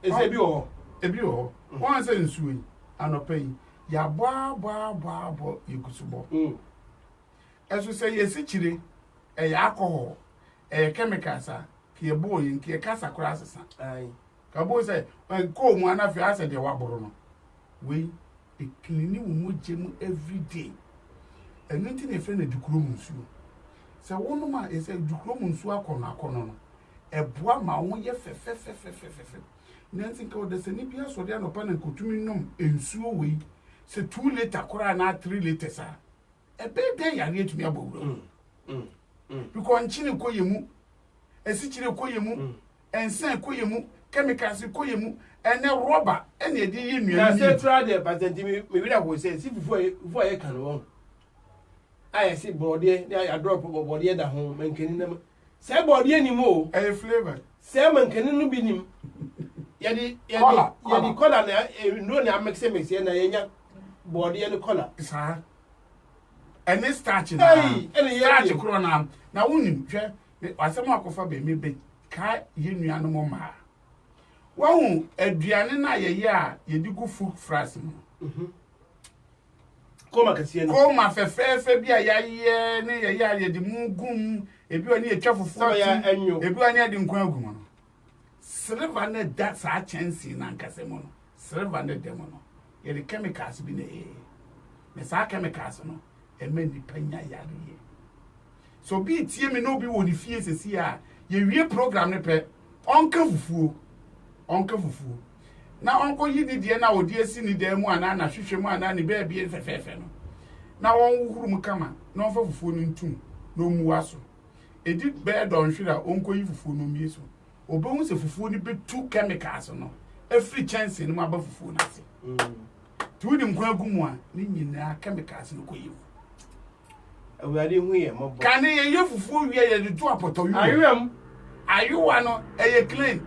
Is ebi o. One say nsuwe anopai ya bo yekusubo. Eso say yesi chire ya alcohol chemicals a ke bo yin ke kasa kura asesa. Ai. Ka bo say ko mu anafi ase de waboro no. We e clean wo mu gem every day. Enunti na efe na dukuro mu nsuo. Se wonu ma ese dukuro mu nsuo akono no. Eboa ma wo ye fe. Nancy ka de se ni bia so de anopa na kotumi nom ensuo we se 2 liter kora na 3 liters a. Ebe ya re etumi abowuro. Because nchini koyemu, esichire koyemu, ensan koyemu, chemicals koyemu, ene rubber ene edi yi nua. Na say try there but then me we go say see before you can won. I see body, I drop body da ho mankeni na Say body anymore. A flavor. Say man can no be him. Yadi color na make say me say na yenya body and color. Sir. And this starch na. Starch corona. Na unim hwe asem akofa be me be ka yenua no mo ma. Wahu aduane na ye a ye di gu food fries no. Koma kasiye no. Koma fefefe bi a ye ne ye di mugum ebi oni etwa fufu ya enyo. Ebi oni adi nkwan agum no. Silver ne that sa chance na nkase mo no. Silver ne dem no. Ye the chemicals bi na me sa chemicals no e ma ni panya yare ye. So bi tie me no bi wo ni fie sesi a ye wie program ne pe onka fufu na onko yidi die na odi esi ni dem mu ana na hwehwe mu ana ni ba bi fefefe no na won wuhuru mu kama na onfa fufu no ntum no mu waso edi be don hwira onko yi fufu no mi so obehu se fufu ni be two chemicals no every chance ni mu aba fufu na se tu di nkwa agumu a ni nyina chemicals no koyi awade hu ye mo bo kan ye fufu wie ye de to apoto yu ayuwa no eye clean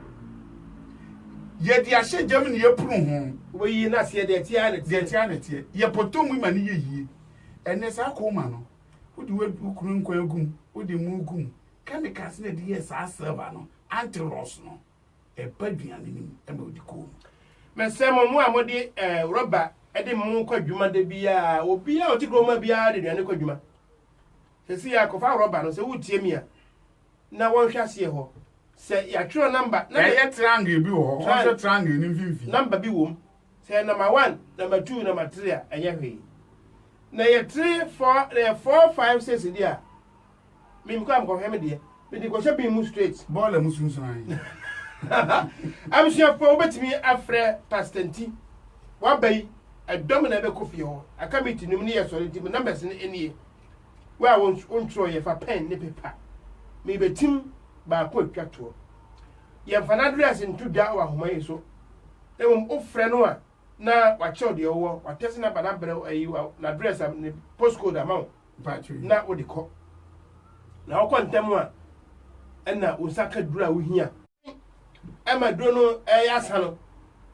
ye di ahye jam ni ye puru ho we yi na se de tia na tie ye poto mu ma ni ye yie ene sa ko ma no udi we kuru nkwa agum udi mu gum chemicals na di ye sa server no anti-rust no e paduane ni e ma odi ko me se mo mu amode rubber e de mu kwadwuma de bia obi a oti groma bia de duane kwadwuma se si ya ko fa rubber no se wutie mi a na won hwase ho se ya twiro number na ye triangle bi wo ho triangle ni mfimfi number bi wo se number 1 number 2 number 3 a enya hwe na ye 3 4 5 6 dia mi ko am ko hwe me dia me di ko she bi mu straight ball mu sunsun am sure for obetimi afre pastanti wa bai adom na be kofi ho akamiti nim ne ye sori tim numbers ne enie wa won tro ye fa pen ne paper me betim ba ko atwato ye fa na address ntu da wa homa yi so e wo ofre no a na wa chew de wo wa test na bana bre ayi wa na address ne postcode amount na wo de ko na wo kontem a na usaka dura wo hia ama duro no yasa no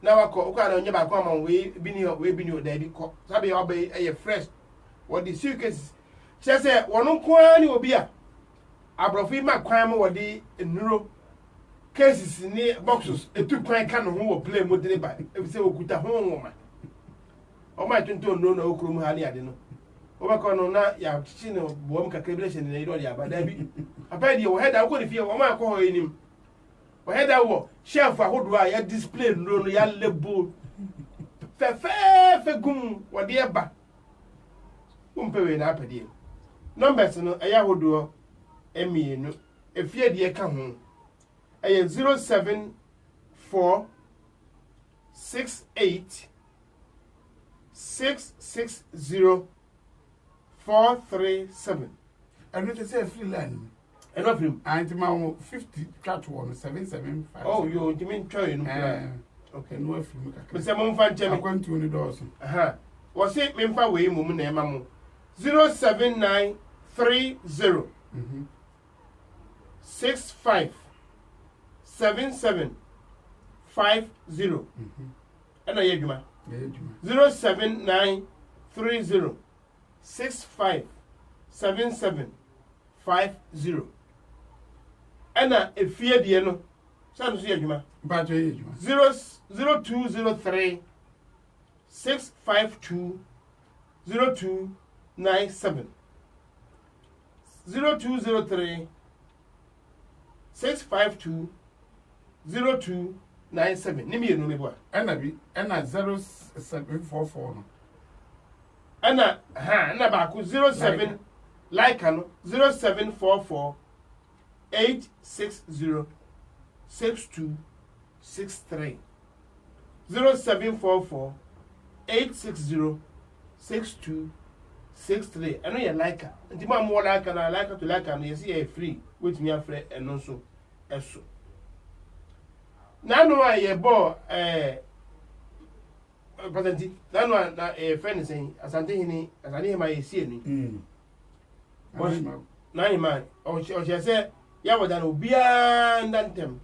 na wako na onye ba ko ama we bini da bi ko sabe wa be fresh what the suitcases say wono ko ani obi a abrofi ma kwan mo wodi enuro cases ni boxes etu kwan ka no ho wo play mo dele ba e se okuta ho nwoma o ma tuntu no na okuru mu ha ni ade no o ba ko no na ya chichi no bo m calculation ni iro ya ba da bi apa di wo head a ko ni fie wo ma ko ho enim o head a wo chef ahodo a ya display no ya lebo fe gum wo de ba wo mpewe na apede numbers no aya ahodo emienu efie de ka ho aya 074 68 660 437 and it is a free line and what film and my 50 cat one 775 oh you mean try no okay no film me say mo fan chemi akwantu ni doors aha wo say me fa we mum na ema mo 07930 65 77 50 and na yeduma 07930 65 77 50 ana efie de no san so yeduma ba to yeduma 0203 652 0297 0203 652 0297 nimi enu me boa ana bi ana 0744 no ana ana ba ku 07 like ano 0744 860 6263 0744 860 6263 ano ye like nti ma mo like na like to like no yes ye free with me afre eno so eso nanu a ye bo patenti nanu na friend saying asante hini ma ye sie ni na hima o she say ya wada no bia ndantem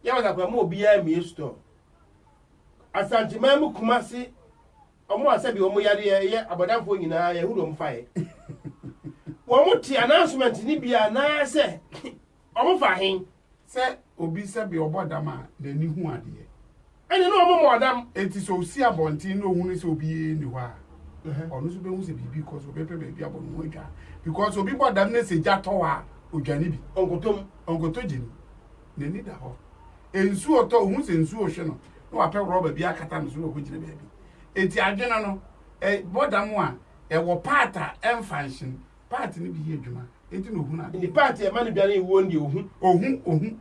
ya wada kwa mo bia mi store Asante mamu Kumasi omo asabi omo yare ye abadamfo nyina ye hu dom fae wo mo ti announcement ni bia na se omo fa hen se obi se bi obodama na ni hu ade ene no omo modam enti so si abontin no hu ni se obi ni ho a onu so be hu se bibi cause obi pe be bia bonu adwa because obi bodam na se jato a odwane bi onkoto jini na ni da ho ensu oto hu se ensu o hwe no no apɛ rɔba bi akata no so no hojire baabi enti adwena no bodam a wo part a emfansion part ni bi ye adwuma enti no hu na the part e man bia na ewo ndi ohun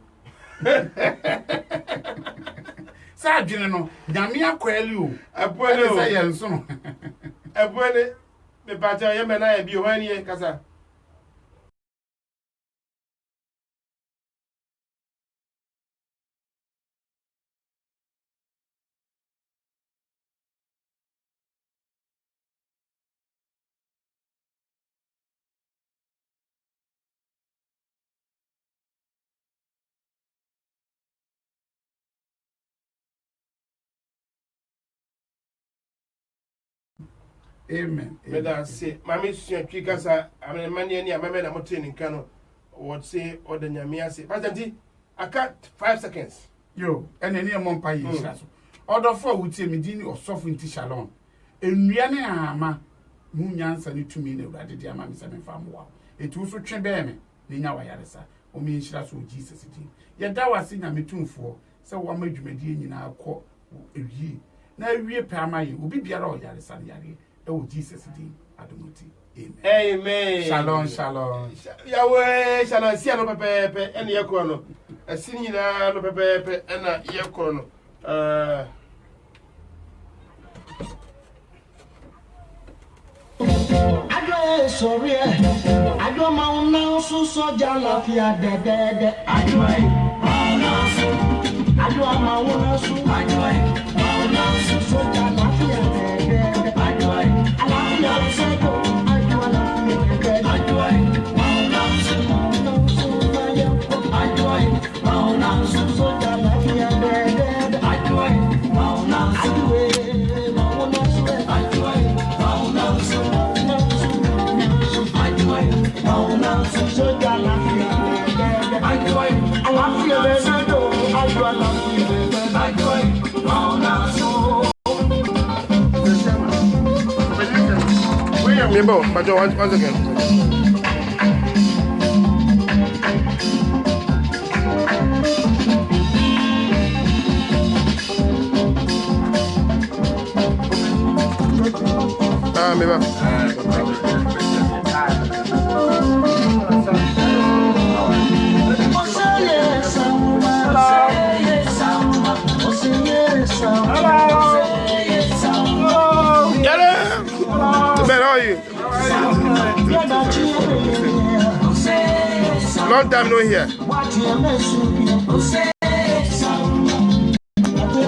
sa adwene no nyame akwali o abuele o sa ye nso no abuele me pata ye me na ye bi o hani ye kasa amen me da se mami suatwi kasa amene ni ameme na moteni nka no what say odanyame ase pastor aka 5 seconds yo ene ni mo mpa yi sha so odofo awutie me din osofo nti shalom enua ne ama mu nyansa ne tumi na urade de ama me se me fa mo wa etu so twe be me ne nya wa yaresa o me nhyira so Jesus din ye da wase nya metumfo se wo ma dwumadi nyina akọ ewie na ewie pa ama ye obi biara o yaresa ne yare e Jesus din adomoti amen shalom yawe shalom sia no pepe ene yekro no asini nyina no pepe ena yekro no Adwa sorry adwa mauna so soja lafia de adwa mauna so mauna so soja lafia de alafia so adwa lafia de mauna so mauna so soja lafia de mauna Remember, but once again. Long time no here.